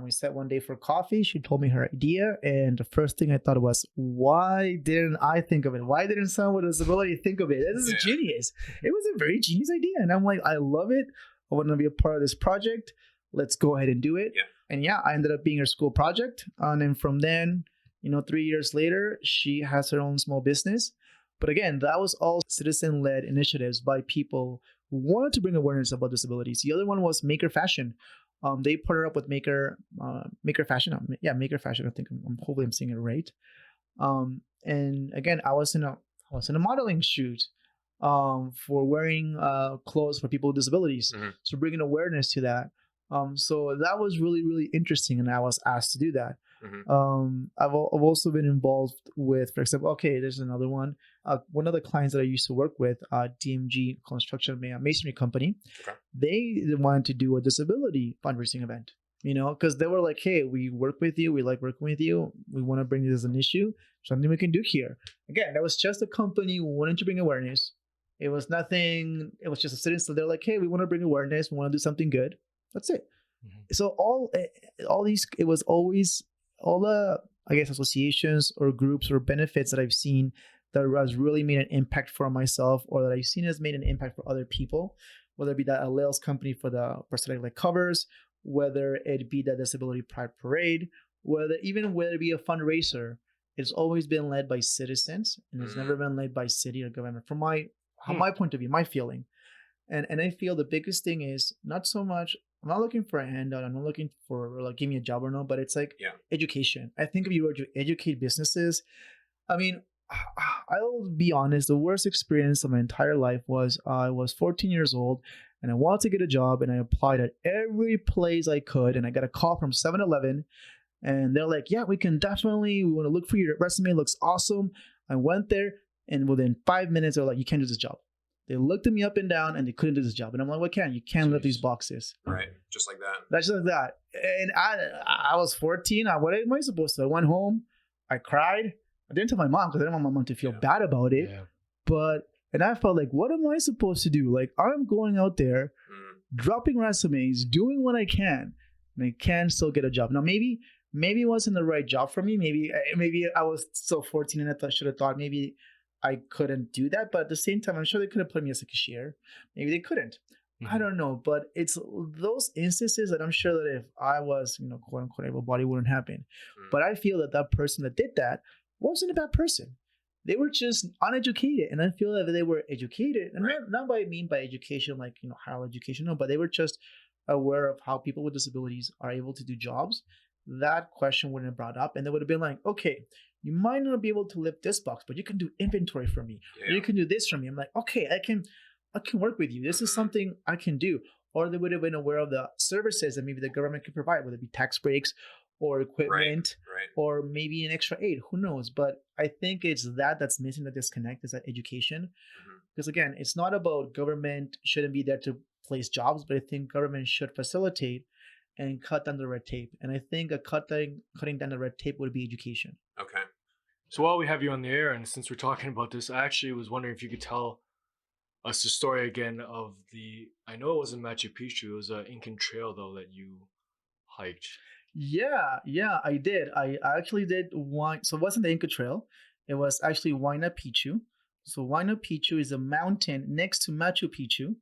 We sat one day for coffee. She told me her idea, and the first thing I thought was, why didn't I think of it? Why didn't someone with a disability think of it? This is genius. It was a very genius idea, and I'm like, I love it. I want to be a part of this project. Let's go ahead and do it. And I ended up being her school project, and then from then, 3 years later, she has her own small business. But again, that was all citizen-led initiatives by people who wanted to bring awareness about disabilities. The other one was Maker Fashion. They partnered up with Maker Fashion. Maker Fashion. I think hopefully I'm saying it right. And again, I was in a modeling shoot for wearing clothes for people with disabilities. So bringing awareness to that. So that was really, really interesting, and I was asked to do that. I've also been involved with, for example, there's another one. One of the clients that I used to work with, DMG Construction Masonry Company, they wanted to do a disability fundraising event, because they were like, hey, we work with you. We like working with you. We want to bring this as an issue, something we can do here. Again, that was just a company wanting to bring awareness. It was nothing. It was just a citizen. So they're like, hey, we want to bring awareness. We want to do something good. That's it. So all these, it was always all the, I guess, associations or groups or benefits that I've seen that has really made an impact for myself, or that I've seen has made an impact for other people, whether it be that Allels company for the prosthetic leg covers, whether it be the Disability Pride Parade, whether it be a fundraiser. It's always been led by citizens, and it's never been led by city or government. From my point of view, my feeling, and I feel the biggest thing is not so much. I'm not looking for a handout. I'm not looking for like give me a job or no, but it's like education. I think if you were to educate businesses, I mean, I'll be honest, the worst experience of my entire life was I was 14 years old and I wanted to get a job, and I applied at every place I could, and I got a call from 7-Eleven, and they're like, yeah, we want to look for your resume. It looks awesome. I went there. And within 5 minutes, they were like, you can't do this job. They looked at me up and down and they couldn't do this job. And I'm like, what can? You can't lift these boxes. Right. Just like that. That's just like that. And I was 14. What am I supposed to? I went home. I cried. I didn't tell my mom because I didn't want my mom to feel bad about it. Yeah. And I felt like, what am I supposed to do? Like, I'm going out there, dropping resumes, doing what I can, and I can still get a job. Now, maybe it wasn't the right job for me. Maybe I was still 14 and I should have thought maybe I couldn't do that. But at the same time, I'm sure they could have put me as a cashier. Maybe they couldn't. I don't know. But it's those instances that I'm sure that if I was, quote unquote, able-bodied, wouldn't happen. But I feel that person that did that wasn't a bad person. They were just uneducated. And I feel that they were educated. And not what I mean by education, like, higher education, no, but they were just aware of how people with disabilities are able to do jobs. That question wouldn't have brought up. And they would have been like, okay, you might not be able to lift this box, but you can do inventory for me. Or you can do this for me. I'm like, okay, I can work with you. This is something I can do. Or they would have been aware of the services that maybe the government could provide, whether it be tax breaks or equipment or maybe an extra aid. Who knows? But I think it's that's missing, the disconnect, is that education. Because again, it's not about government shouldn't be there to place jobs, but I think government should facilitate and cut down the red tape. And I think cutting down the red tape would be education. Okay. So while we have you on the air, and since we're talking about this, I actually was wondering if you could tell us the story again of I know it wasn't Machu Picchu, it was an Incan trail though that you hiked. Yeah, I did. I actually did one. So it wasn't the Inca Trail. It was actually Huayna Picchu. So Huayna Picchu is a mountain next to Machu Picchu.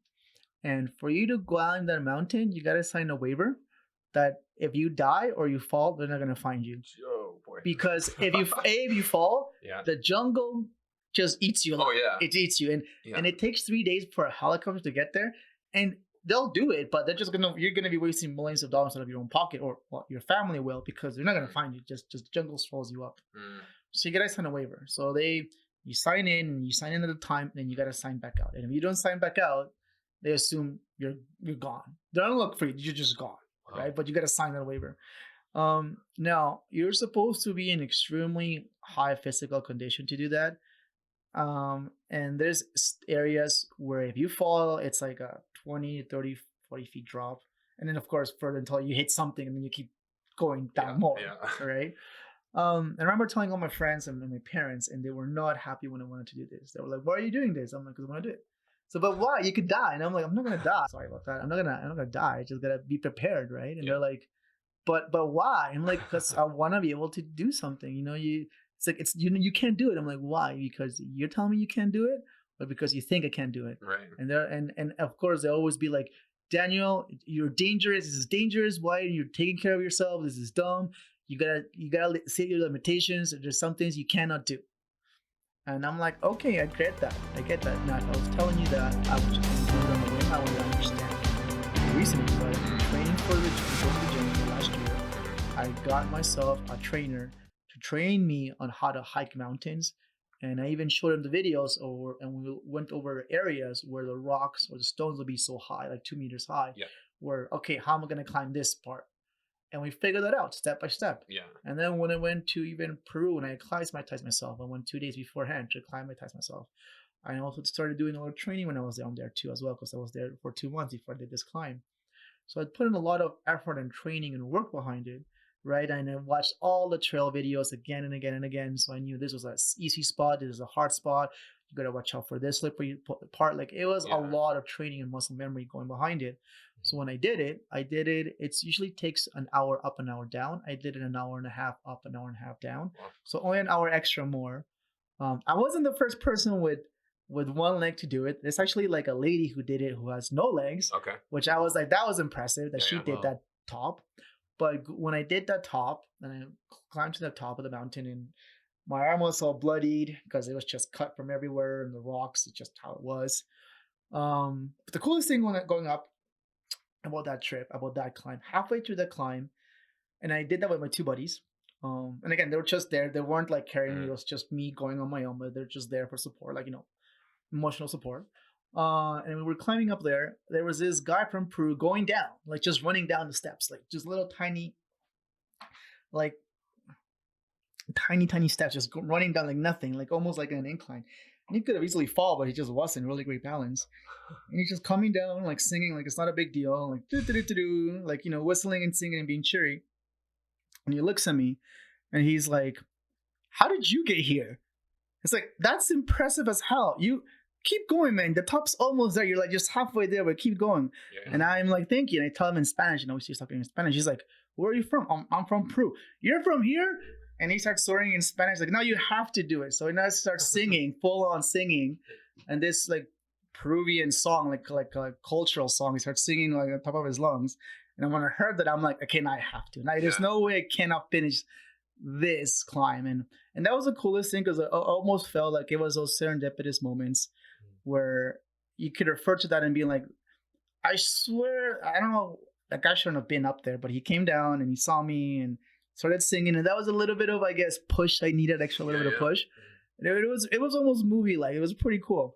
And for you to go out in that mountain, you got to sign a waiver that if you die or you fall, they're not going to find you. Oh, boy. Because if you fall, the jungle just eats you. Oh, yeah. It eats you. And it takes 3 days for a helicopter to get there. And they'll do it, but they're you're gonna be wasting millions of dollars out of your own pocket, or your family will, because they're not gonna find you. Just jungle swallows you up. So you gotta sign a waiver. So you sign in at a time, and then you gotta sign back out. And if you don't sign back out, they assume you're gone. They don't look for you. You're just gone, right? But you gotta sign that waiver. Now you're supposed to be in extremely high physical condition to do that. And there's areas where if you fall, it's like a 20, 30, 40 feet drop. And then, of course, further until you hit something and then you keep going down more, right? I remember telling all my friends and my parents, and they were not happy when I wanted to do this. They were like, why are you doing this? I'm like, because I want to do it. So, but why? You could die. And I'm like, I'm not going to die. Sorry about that. I'm not going to die. I just got to be prepared, right? And they're like, but why? I'm like, because I want to be able to do something. You can't do it. I'm like, why? Because you're telling me you can't do it, or because you think I can't do it? Right. And of course they always be like, Daniel, you're dangerous. This is dangerous. Why? You're taking care of yourself. This is dumb. You gotta say your limitations. There's some things you cannot do. And I'm like, okay, I get that. Now, I was telling you that I was just going to do it on the whim. I want to understand. Recently, but I've been training for the gym for last year. I got myself a trainer to train me on how to hike mountains. And I even showed him the videos and we went over areas where the rocks or the stones would be so high, like 2 meters high, where, okay, how am I going to climb this part? And we figured that out step by step. Yeah. And then when I went to even Peru and I acclimatized myself, I went 2 days beforehand to acclimatize myself. I also started doing a lot of training when I was down there too as well, because I was there for 2 months before I did this climb. So I put in a lot of effort and training and work behind it. Right, and I watched all the trail videos again and again and again. So I knew this was an easy spot. This is a hard spot. You gotta watch out for this slippery part. Like, it was a lot of training and muscle memory going behind it. So when I did it. It usually takes an hour up, an hour down. I did it an hour and a half up, an hour and a half down. Wow. So only an hour extra more. I wasn't the first person with one leg to do it. There's actually like a lady who did it who has no legs. Okay. Which I was like, that was impressive that she did that top. But when I did that top, and I climbed to the top of the mountain, and my arm was all bloodied because it was just cut from everywhere, and the rocks, it's just how it was. But the coolest thing going up about that trip, about that climb, halfway through the climb, and I did that with my 2 buddies. And again, they were just there. They weren't like carrying me. It was just me going on my own, but they're just there for support, like, emotional support. And we were climbing up there. There was this guy from Peru going down, like just running down the steps, like just little tiny steps, just running down like nothing, like almost like an incline. And he could have easily fall, but he just wasn't. Really great balance. And he's just coming down, like singing, like it's not a big deal, like do, like whistling and singing and being cheery. And he looks at me, and he's like, "How did you get here?" It's like, that's impressive as hell. You keep going, man. The top's almost there. You're like just halfway there, but keep going. Yeah. And I'm like, thank you. And I tell him in Spanish, and he's talking in Spanish. He's like, where are you from? I'm from Peru. You're from here? And he starts swearing in Spanish. Like, no, you have to do it. So he now starts singing, full on singing. And this like Peruvian song, like a cultural song, he starts singing like on top of his lungs. And when I heard that, I'm like, okay, now I have to. Now, there's no way I cannot finish this climb. And that was the coolest thing, because I almost felt like it was those serendipitous moments where you could refer to that and be like, I swear, I don't know, that guy shouldn't have been up there, but he came down and he saw me and started singing, and that was a little bit of, I guess, push. I needed extra little bit of push. It was almost movie like. It was pretty cool.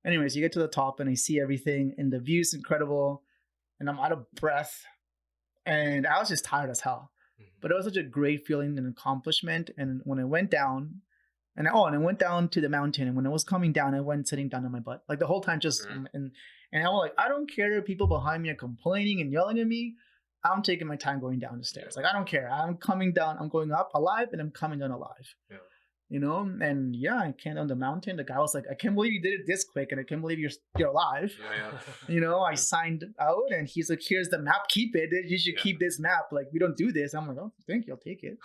Anyways, you get to the top and I see everything, and the view's incredible, and I'm out of breath, and I was just tired as hell. But it was such a great feeling and accomplishment. And when I went down, and I went down to the mountain, and when I was coming down, I went sitting down on my butt, like the whole time, just and I'm like, I don't care if people behind me are complaining and yelling at me. I'm taking my time going down the stairs. Like, I don't care. I'm coming down. I'm going up alive, and I'm coming down alive. Yeah. And I came down the mountain. The guy was like, I can't believe you did it this quick, and I can't believe you're alive. Yeah. I signed out, and he's like, here's the map. Keep it. You should keep this map. Like, we don't do this. I'm like, oh, thank you. I'll take it.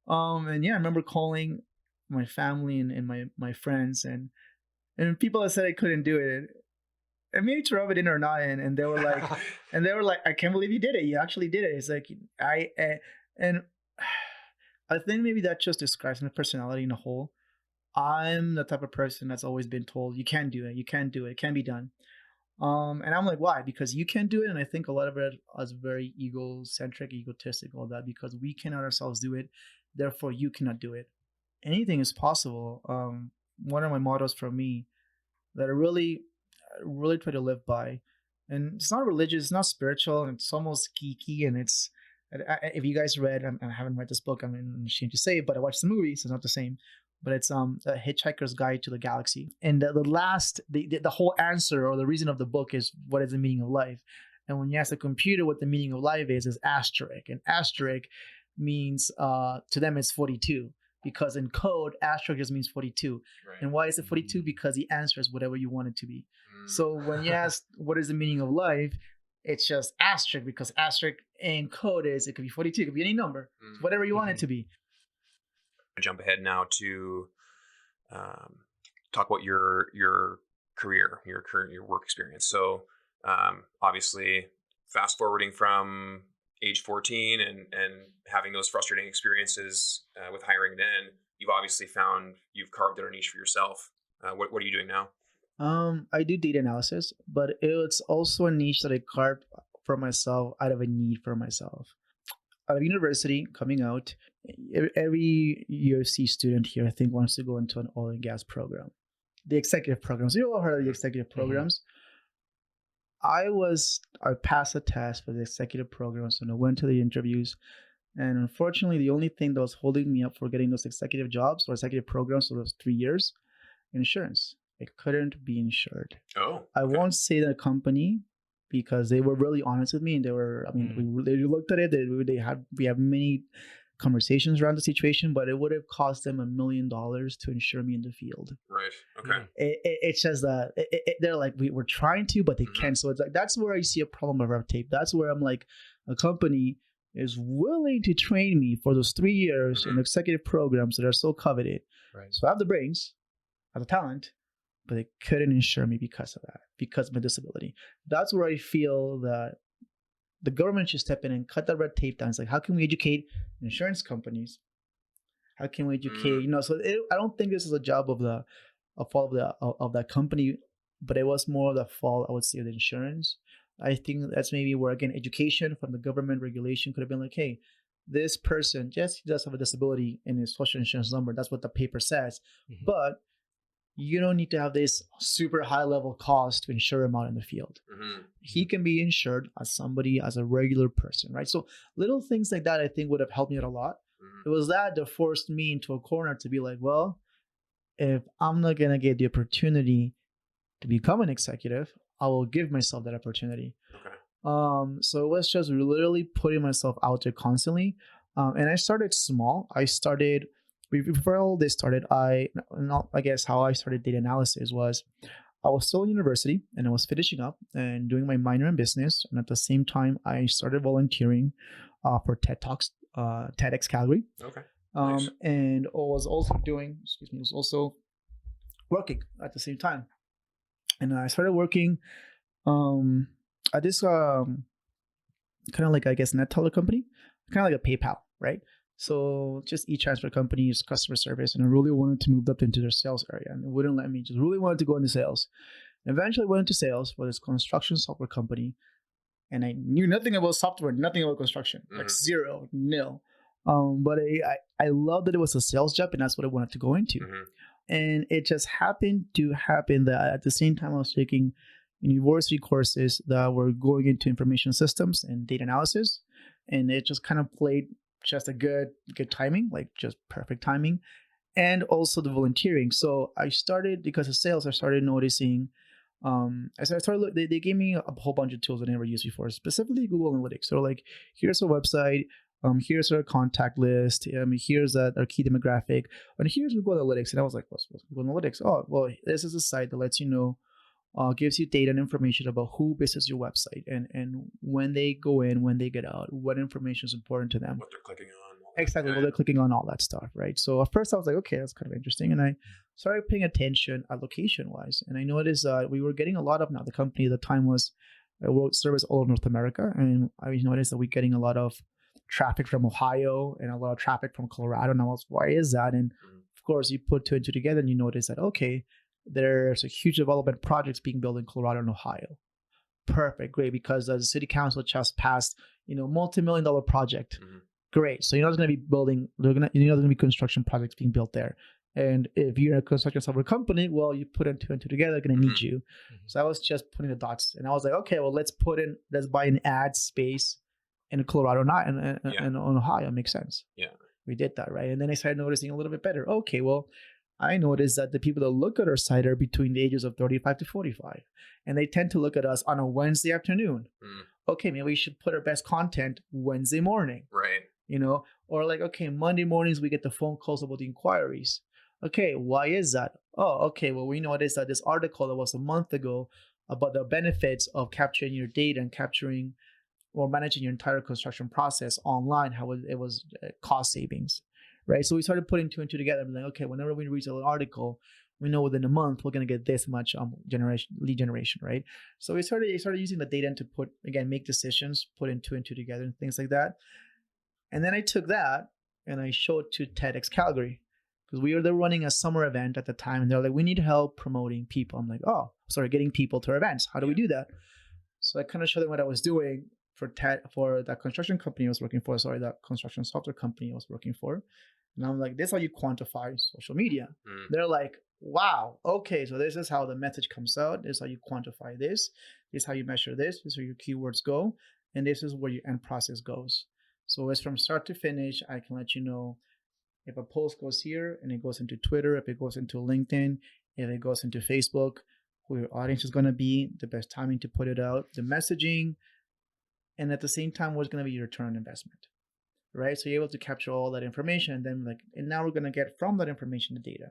And I remember calling my family and my friends and people that said I couldn't do it. And maybe to rub it in or not, and they were like, I can't believe you did it. You actually did it. It's like I think maybe that just describes my personality in a whole. I'm the type of person that's always been told, you can't do it. You can't do it. It can't be done. And I'm like, why? Because you can't do it. And I think a lot of it is very egocentric, egotistic, all that, because we cannot ourselves do it. Therefore, you cannot do it. Anything is possible. One of my mottos for me that I really try to live by, and it's not religious, it's not spiritual, and it's almost geeky, and it's, if you guys read, I haven't read this book, I'm ashamed to say, but I watched the movie, so it's not the same, but it's A Hitchhiker's Guide to the Galaxy. And the whole answer, or the reason of the book, is what is the meaning of life. And when you ask the computer what the meaning of life is asterisk. And asterisk means, to them, it's 42. Because in code, asterisk just means 42. Right. And why is it 42? Because the answer is whatever you want it to be. So when you ask what is the meaning of life, it's just asterisk, because asterisk in code it could be 42, it could be any number, whatever you want it to be. Jump ahead now to talk about your career, your work experience. So obviously, fast forwarding from age 14 and having those frustrating experiences with hiring, then you've obviously you've carved out a niche for yourself. What are you doing now? I do data analysis, but it's also a niche that I carved for myself out of a need for myself. Out of university, coming out, every UFC student here, I think, wants to go into an oil and gas program. The executive programs. You all heard of the executive programs. I passed the test for the executive programs, and I went to the interviews. And unfortunately, the only thing that was holding me up for getting those executive jobs or executive programs for those 3 years, insurance. I couldn't be insured. Oh, okay. I won't say the company, because they were really honest with me, and they looked at it. We have many conversations around the situation, but it would have cost them $1 million to insure me in the field. Right. Okay. It's just that they're like, we're trying to, but they can't. So it's like, that's where I see a problem of red tape. That's where I'm like, a company is willing to train me for those 3 years in executive programs that are so coveted. Right. So I have the brains, I have the talent, but they couldn't insure me because of that, because of my disability. That's where I feel that the government should step in and cut that red tape down. It's like, how can we educate insurance companies? How can we educate, so I don't think this is a job of that company, but it was more of the fault, I would say, of the insurance. I think that's maybe where, again, education from the government, regulation could have been like, hey, this person, yes, he does have a disability in his social insurance number. That's what the paper says. But you don't need to have this super high level cost to insure him out in the field. He can be insured as a regular person, right? So little things like that, I think, would have helped me out a lot. It was that forced me into a corner to be like, well, if I'm not gonna get the opportunity to become an executive, I will give myself that opportunity. Okay. So it was just literally putting myself out there constantly. And I started small. Before all this started, I guess how I started data analysis was I was still in university and I was finishing up and doing my minor in business. And at the same time, I started volunteering for TED Talks, TEDx Calgary. Okay. Nice. And was also working at the same time. And I started working at this kind of like, I guess, net teller company, kind of like a PayPal, right? So just e-transfer companies, customer service, and I really wanted to move up into their sales area, and it wouldn't let me. Just really wanted to go into sales. And eventually went into sales for this construction software company, and I knew nothing about software, nothing about construction, like zero, nil. But I loved that it was a sales job, and that's what I wanted to go into. And it just happened to happen that at the same time I was taking university courses that were going into information systems and data analysis, and it just kind of played just a good timing, like just perfect timing, and also the volunteering. So I started, because of sales, I started noticing. They gave me a whole bunch of tools I never used before, specifically Google Analytics. So like, here's a website, here's our contact list, here's our key demographic, and here's Google Analytics. And I was like, what's Google Analytics? Oh, well, this is a site that lets you know, gives you data and information about who visits your website and when they go in, when they get out, what information is important to them, what they're clicking on. Exactly, what they're clicking on, all that stuff, right? So at first I was like, okay, that's kind of interesting. And I started paying attention location-wise. And I noticed that we were getting a lot of, now the company at the time was world service all over North America. And I noticed that we're getting a lot of traffic from Ohio and a lot of traffic from Colorado. And I was, why is that? And of course, you put two and two together and you notice that, okay, there's a huge development projects being built in Colorado and Ohio. Perfect, great, because the city council just passed, multi-million-dollar project. Great. So there's going to be construction projects being built there. And if you're a construction software company, well, you put in two and two together, they're going to need you. So I was just putting the dots, and I was like, okay, well, let's buy an ad space in Colorado and Ohio. Makes sense. Yeah. We did that, right? And then I started noticing a little bit better. Okay, well, I noticed that the people that look at our site are between the ages of 35 to 45, and they tend to look at us on a Wednesday afternoon. Okay, maybe we should put our best content Wednesday morning. Right. Or like, okay, Monday mornings we get the phone calls about the inquiries. Okay, why is that? Oh, okay, well, we noticed that this article that was a month ago about the benefits of capturing your data and capturing or managing your entire construction process online, how it was cost savings, right? So we started putting two and two together. I'm like, okay, whenever we read an article, we know within a month we're going to get this much lead generation, right? So we started using the data to make decisions, put in two and two together and things like that. And then I took that and I showed to TEDx Calgary, because we were running a summer event at the time, and they're like, we need help promoting people. I'm like, getting people to our events. How do we do that? So I kind of showed them what I was doing for that construction company I was working for. That construction software company I was working for. And I'm like, this is how you quantify social media. They're like, wow, okay, so this is how the message comes out. This is how you quantify this. This is how you measure this. This is where your keywords go. And this is where your end process goes. So it's from start to finish. I can let you know if a post goes here and it goes into Twitter, if it goes into LinkedIn, if it goes into Facebook, who your audience is going to be, the best timing to put it out, the messaging, and at the same time, what's going to be your return on investment, right? So you're able to capture all that information, and then and now we're going to get from that information the data,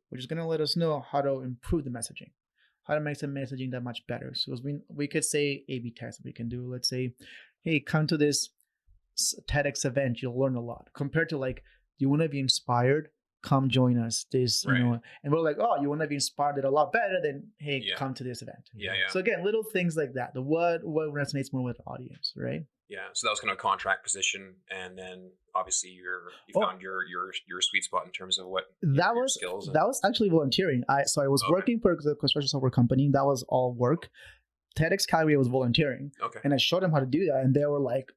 which is going to let us know how to improve the messaging, how to make the messaging that much better. So we could say A/B test. We can do, let's say, hey, come to this TEDx event, you'll learn a lot. Compared to like, do you want to be inspired? Come join us. This, right. And we're like, oh, you want to be inspired a lot better than, hey, come to this event. Yeah. So again, little things like that. The what resonates more with the audience, right? Yeah. So that was kind of a contract position, and then obviously you found your sweet spot in terms of what your skills. That was actually volunteering. I was working for the construction software company. That was all work. TEDx Calgary was volunteering. Okay. And I showed them how to do that, and they were like,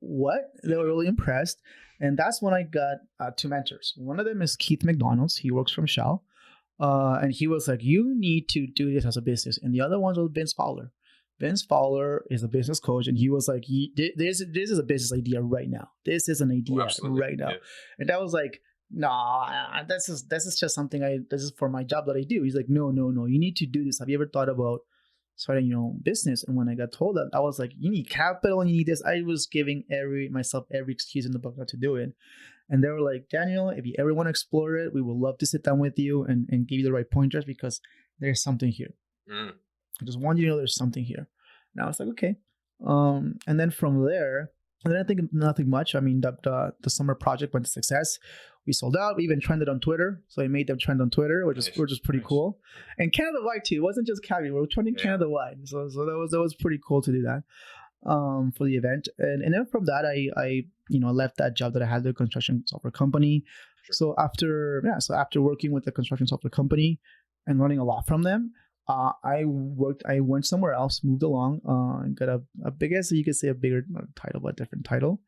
what? They were really impressed. And that's when I got two mentors. One of them is Keith McDonald's. He works from Shell. And he was like, you need to do this as a business. And the other one was Vince Fowler. Vince Fowler is a business coach. And he was like, this is a business idea right now. This is an idea right now. Yeah. And that was like, no, this is just something this is for my job that I do. He's like, no, you need to do this. Have you ever thought about starting your own business? And when I got told that, I was like, you need capital and you need this. I was giving myself every excuse in the book not to do it. And they were like, Daniel, if you ever want to explore it, we would love to sit down with you and give you the right pointers, because there's something here. I just want you to know there's something here. And I was like, okay. And then from there, and then I think nothing much. I mean, the summer project went to success. We sold out. We even trended on Twitter. So I made them trend on Twitter, which is pretty cool. And Canada-wide too. It wasn't just Calgary. We were trending Canada-wide. So that was pretty cool to do that for the event. And then from that, I left that job that I had with a construction software company. Sure. So after working with the construction software company and learning a lot from them, I went somewhere else, moved along, and got a bigger title, but different title.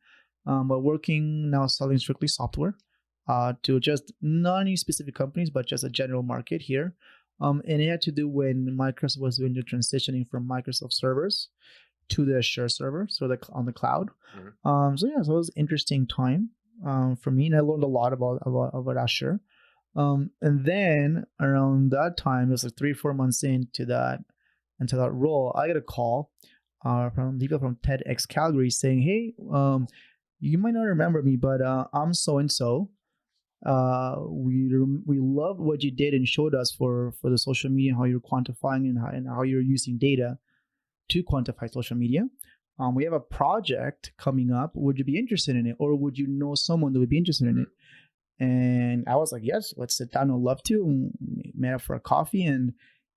But working now selling strictly software to just not any specific companies, but just a general market here. And it had to do when Microsoft was doing the transitioning from Microsoft servers to the Azure server, so on the cloud. So it was an interesting time for me, and I learned a lot about Azure. And then around that time, it was like 3-4 months into that role, I get a call from people from TEDx Calgary saying, hey, you might not remember me, but I'm so-and-so. We loved what you did and showed us for the social media, how you're quantifying and how you're using data to quantify social media. We have a project coming up. Would you be interested in it? Or would you know someone that would be interested in it? And I was like, yes, let's sit down. I'd love to. And met up for a coffee and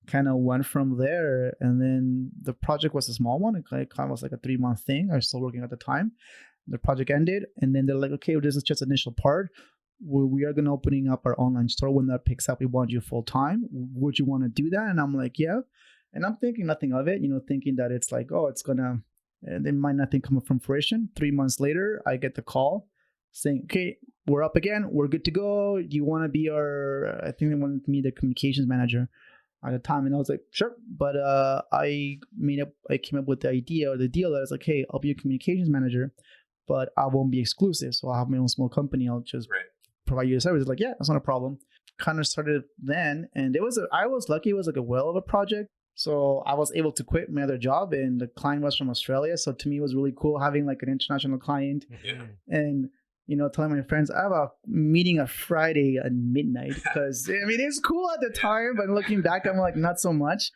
kind of went from there. And then the project was a small one. It kind of was like a 3-month thing. I was still working at the time. The project ended. And then they're like, okay, well, this is just the initial part. We are going to opening up our online store. When that picks up, we want you full time. Would you want to do that? And I'm like, yeah. And I'm thinking nothing of it, thinking that it's like, oh, it's going to, there might nothing come from fruition. 3 months later, I get the call saying, okay, we're up again. We're good to go. Do you want to be I think they wanted me the communications manager at the time. And I was like, sure. But I came up with the idea or the deal that I was like, hey, I'll be a communications manager, but I won't be exclusive. So I'll have my own small company. I'll just provide you the service. Like, yeah, that's not a problem. Kind of started then. And I was lucky. It was like a well of a project. So I was able to quit my other job, and the client was from Australia. So to me, it was really cool having like an international client. And telling my friends, I have a meeting on Friday at midnight, because it's cool at the time, but looking back, I'm like, not so much.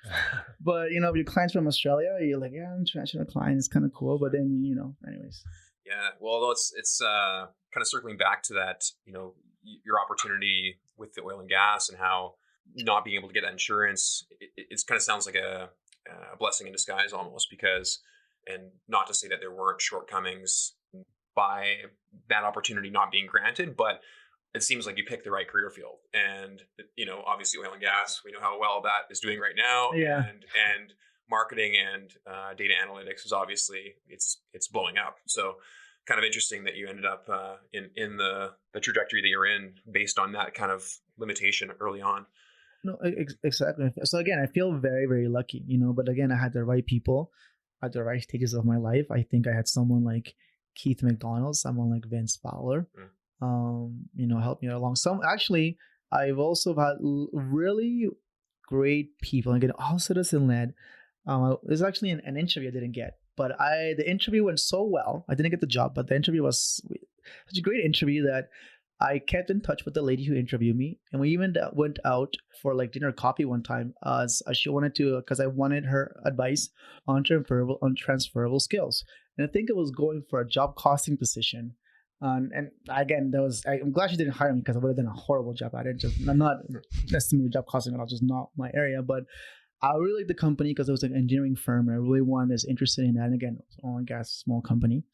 But if your client's from Australia, you're like, yeah, international client is kind of cool. But then, anyways. Yeah, well, it's kind of circling back to that, your opportunity with the oil and gas and how not being able to get that insurance, it kind of sounds like a blessing in disguise almost, because, and not to say that there weren't shortcomings by that opportunity not being granted, but it seems like you picked the right career field. And, obviously oil and gas, we know how well that is doing right now. Yeah. And marketing and data analytics is obviously, it's blowing up. So kind of interesting that you ended up in the trajectory that you're in based on that kind of limitation early on. No, exactly. So again, I feel very, very lucky, but again, I had the right people at the right stages of my life. I think I had someone like Keith McDonald, someone like Vince Fowler, help me along. Actually, I've also had really great people. Again, all citizen-led. There's actually an interview I didn't get, but the interview went so well. I didn't get the job, but the interview was such a great interview that I kept in touch with the lady who interviewed me, and we even went out for like dinner coffee one time. She wanted to, because I wanted her advice on transferable skills, and I think it was going for a job costing position. And again, I'm glad she didn't hire me, because I would have done a horrible job at it. I'm not estimating job costing at all, just not my area. But I really liked the company because it was an engineering firm, and I really was interested in that. And again, it was oil and gas, small company.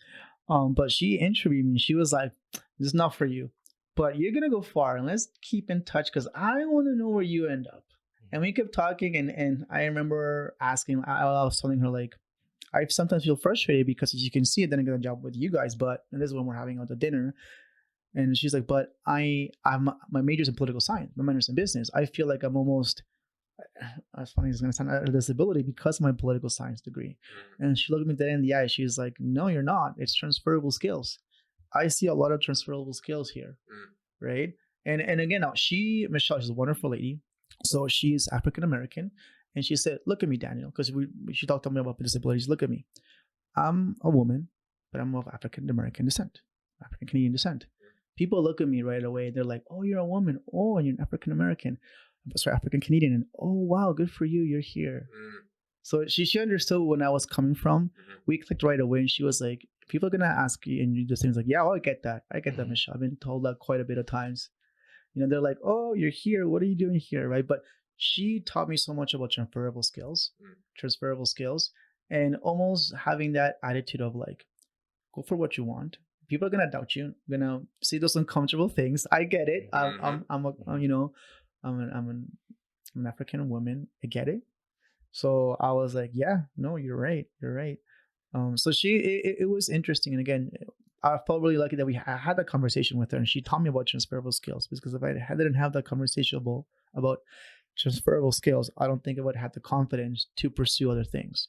But she interviewed me, and she was like, "This is not for you, but you're gonna go far, and let's keep in touch, because I want to know where you end up." And we kept talking, and I remember asking, I was telling her, like, I sometimes feel frustrated because, as you can see, I didn't get a job with you guys, and this is when we're having out the dinner. And she's like, but my major's in political science, my minor's in business. I feel like I'm almost, as funny as it's going to sound, at a disability because of my political science degree. And she looked at me dead in the eye. She's like, no, you're not. It's transferable skills. I see a lot of transferable skills here, right? And again, now Michelle, she's a wonderful lady. So she's African American, and she said, "Look at me, Daniel," because she talked to me about disabilities. Look at me. I'm a woman, but I'm of African American descent, African Canadian descent. People look at me right away. They're like, "Oh, you're a woman. Oh, and you're an African American. Sorry, African Canadian. And oh, wow, good for you. You're here." So she understood when I was coming from. We clicked right away, and she was like, "People are gonna ask you," and you just seems like, "Yeah, well, I get that. I get that, Michelle. I've been told that quite a bit of times." They're like, "Oh, you're here. What are you doing here?" Right? But she taught me so much about transferable skills, and almost having that attitude of like, go for what you want. People are gonna doubt you, gonna say those uncomfortable things. I get it. I'm an African woman. I get it. So I was like, yeah, no, you're right. So it was interesting. And again, I felt really lucky that I had that conversation with her, and she taught me about transferable skills, because if I didn't have that conversation about transferable skills, I don't think I would have the confidence to pursue other things.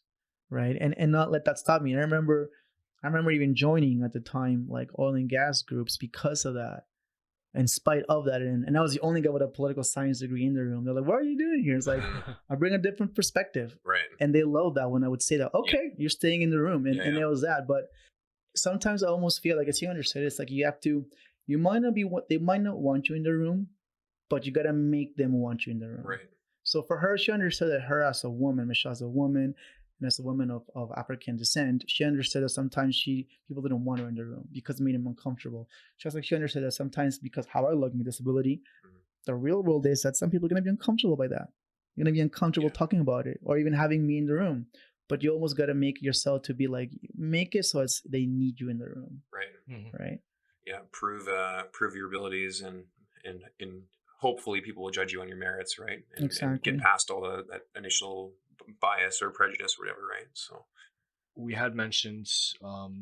Right. And not let that stop me. And I remember even joining at the time, like oil and gas groups, because of that. In spite of that, and I was the only guy with a political science degree in the room. They're like, "What are you doing here?" It's like, I bring a different perspective. Right. And they loved that when I would say that, "Okay, you're staying in the room." And it was that. But sometimes I almost feel like, as you understood, it's like you might not be what they might not want you in the room, but you got to make them want you in the room. Right. So for her, she understood that her as a woman, Michelle as a woman, and as a woman of African descent, she understood that sometimes people didn't want her in the room because it made them uncomfortable. Just like she understood that sometimes, because how I look at disability, the real world is that some people are going to be uncomfortable by that. You're going to be uncomfortable talking about it, or even having me in the room. But you almost got to make yourself to be like, make it so they need you in the room. Right. Right. Yeah. Prove your abilities, and hopefully people will judge you on your merits, right? And get past all that initial bias or prejudice or whatever, right? So we had mentioned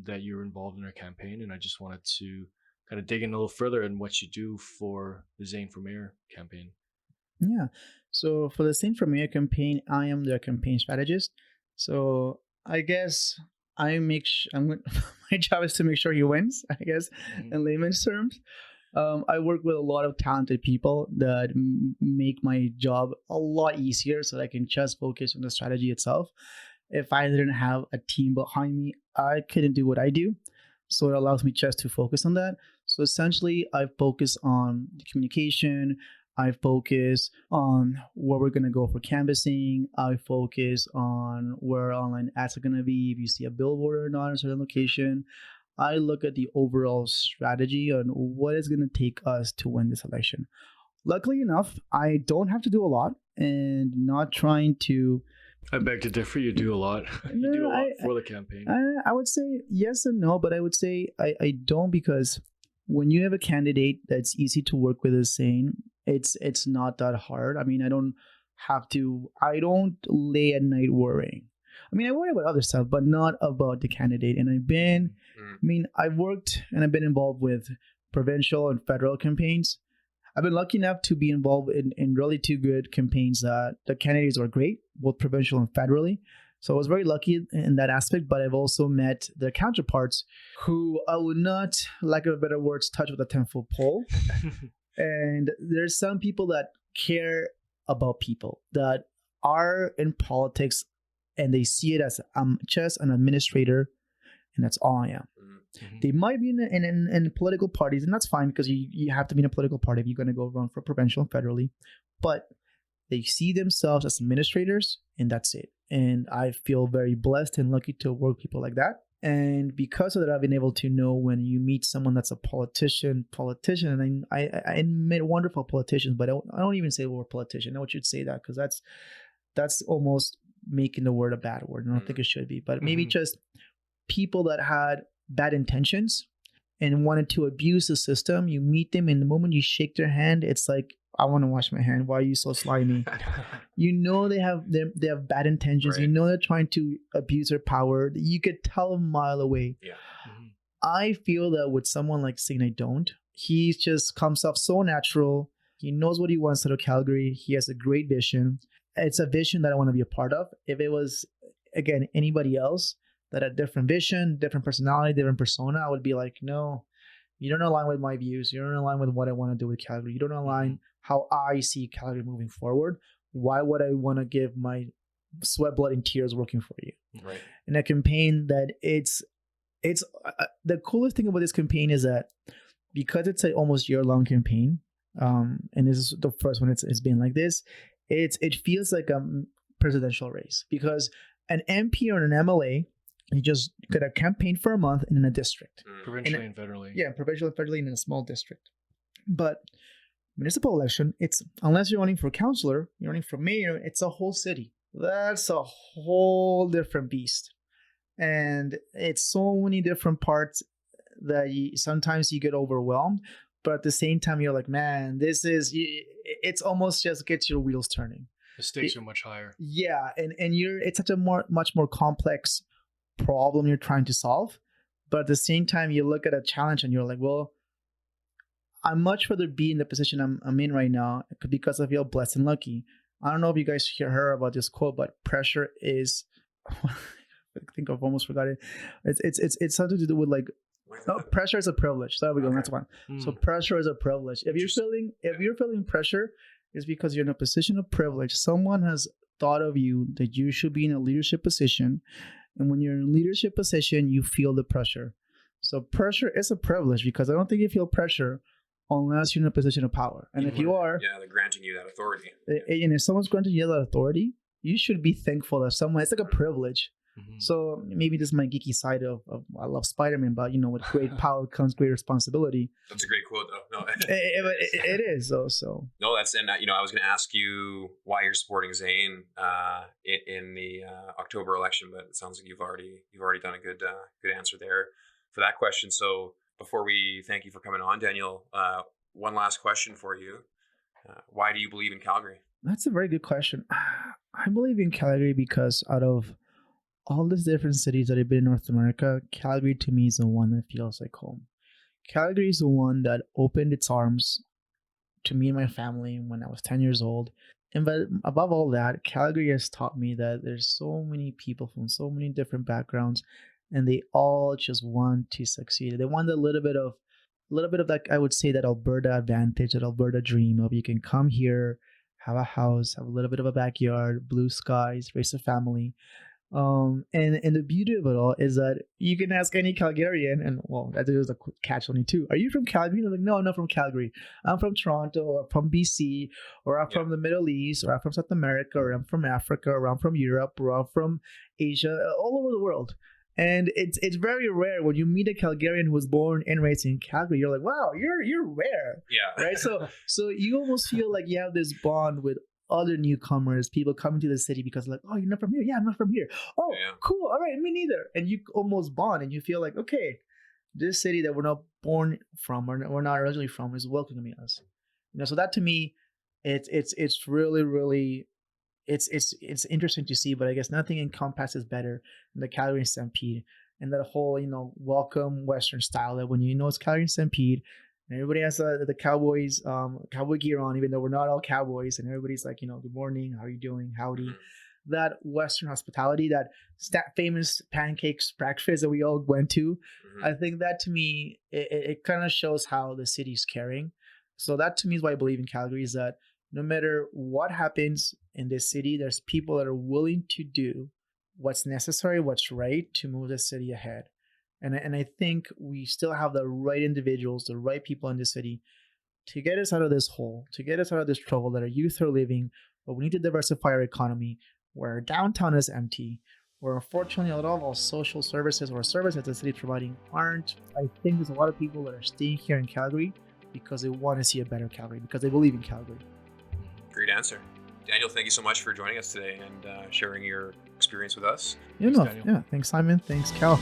that you're involved in our campaign, and I just wanted to kind of dig in a little further in what you do for the Zane for Mayor campaign. Yeah. So for the Zane for Mayor campaign, I am the campaign strategist. So I guess my job is to make sure he wins, I guess, in layman's terms. I work with a lot of talented people that make my job a lot easier, so that I can just focus on the strategy itself. If I didn't have a team behind me, I couldn't do what I do. So it allows me just to focus on that. So essentially, I focus on the communication. I focus on where we're going to go for canvassing. I focus on where online ads are going to be, if you see a billboard or not in a certain location. I look at the overall strategy on what is going to take us to win this election. Luckily enough, I don't have to do a lot, and not trying to... I beg to differ. You do a lot. You do a lot for the campaign. I would say yes and no, but I would say I don't, because when you have a candidate that's easy to work with as Zane, it's not that hard. I mean, I don't lay at night worrying. I mean, I worry about other stuff, but not about the candidate. And I've worked and I've been involved with provincial and federal campaigns. I've been lucky enough to be involved in really two good campaigns that the candidates are great, both provincial and federally. So I was very lucky in that aspect, but I've also met their counterparts who I would not, lack of better words, touch with a 10-foot pole. And there's some people that care about people, that are in politics, and they see it as I'm just an administrator, and that's all I am. Mm-hmm. They might be in political parties, and that's fine, because you have to be in a political party if you're going to go run for provincial and federally. But they see themselves as administrators, and that's it. And I feel very blessed and lucky to work with people like that. And because of that, I've been able to know when you meet someone that's a politician, and I met wonderful politicians, but I don't even say the word politician. I want you to say that, because that's almost making the word a bad word. I don't think it should be, but maybe just people that had bad intentions and wanted to abuse the system. You meet them, and the moment you shake their hand, it's like, I want to wash my hand. Why are you so slimy? They have bad intentions. Right. They're trying to abuse their power. You could tell a mile away. Yeah. Mm-hmm. I feel that with someone like Zane, I don't. He just comes off so natural. He knows what he wants out of Calgary. He has a great vision. It's a vision that I want to be a part of. If it was, again, anybody else that had different vision, different personality, different persona, I would be like, no, You don't align with my views. You don't align with what I want to do with Calgary. You don't align how I see Calgary moving forward. Why would I want to give my sweat, blood, and tears working for you? Right. In a campaign that it's the coolest thing about this campaign is that because it's an almost year-long campaign, and this is the first one it's been like this, it feels like a presidential race, because an MP or an MLA, you just got a campaign for a month in a district. Provincially and federally. Yeah, provincially and federally in a small district. But municipal election, it's unless you're running for councillor, you're running for mayor, it's a whole city. That's a whole different beast. And it's so many different parts that sometimes you get overwhelmed, but at the same time you're like, man, it's almost just gets your wheels turning. The stakes are much higher. Yeah, and it's such a much more complex problem you're trying to solve, but at the same time you look at a challenge and you're like, well, I'd much rather be in the position I'm in right now because I feel blessed and lucky. I don't know if you guys heard about this quote, but pressure is I think I've almost forgotten it. It's something to do with like, no, pressure is a privilege. So there we go. Okay. That's one. So pressure is a privilege. If you're feeling pressure, it's because you're in a position of privilege. Someone has thought of you that you should be in a leadership position, and when you're in a leadership position, you feel the pressure. So pressure is a privilege, because I don't think you feel pressure unless you're in a position of power. And if you are, they're granting you that authority. And if someone's granting you that authority, you should be thankful that someone. It's like a privilege. So maybe this is my geeky side of I love Spider-Man, but with great power comes great responsibility. That's a great quote, though. No, it is. So no, that's, and I was going to ask you why you're supporting Zane in the October election, but it sounds like you've already done a good answer there for that question. So before we thank you for coming on, Daniel, one last question for you: why do you believe in Calgary? That's a very good question. I believe in Calgary because out of all these different cities that have been in North America, Calgary to me is the one that feels like home. Calgary is the one that opened its arms to me and my family when I was 10 years old. And but above all that, Calgary has taught me that there's so many people from so many different backgrounds, and they all just want to succeed. They want a little bit of that, I would say, that Alberta advantage, that Alberta dream of you can come here, have a house, have a little bit of a backyard, blue skies, raise a family. And the beauty of it all is that you can ask any Calgarian, and well, that is a catch 22. Are you from Calgary? And I'm like, no, I'm not from Calgary. I'm from Toronto, or from BC, or I'm from the Middle East, or I'm from South America, or I'm from Africa, or I'm from Europe, or I'm from Asia, all over the world. And it's very rare when you meet a Calgarian who was born and raised in Calgary. You're like, wow, you're rare. Yeah. Right. So you almost feel like you have this bond with other newcomers, people coming to the city because like, oh, you're not from here. Yeah, I'm not from here. Oh, cool. All right, me neither. And you almost bond, and you feel like, okay, this city that we're not born from, or we're not originally from, is welcoming us. So that to me, it's really, really, it's interesting to see. But I guess nothing encompasses better than the Calgary Stampede and that whole welcome Western style that when it's Calgary Stampede. And everybody has the Cowboys cowboy gear on, even though we're not all cowboys. And everybody's like, good morning, how are you doing, howdy. That Western hospitality, that famous pancakes breakfast that we all went to. I think that to me, it kind of shows how the city's caring. So that to me is why I believe in Calgary, is that no matter what happens in this city, there's people that are willing to do what's necessary, what's right to move the city ahead. And I think we still have the right individuals, the right people in the city to get us out of this hole, to get us out of this trouble that our youth are living. But we need to diversify our economy, where our downtown is empty, where unfortunately a lot of our social services or services the city is providing aren't. I think there's a lot of people that are staying here in Calgary because they want to see a better Calgary, because they believe in Calgary. Great answer. Daniel, thank you so much for joining us today and sharing your experience with us. Thanks, Simon. Thanks, Cal.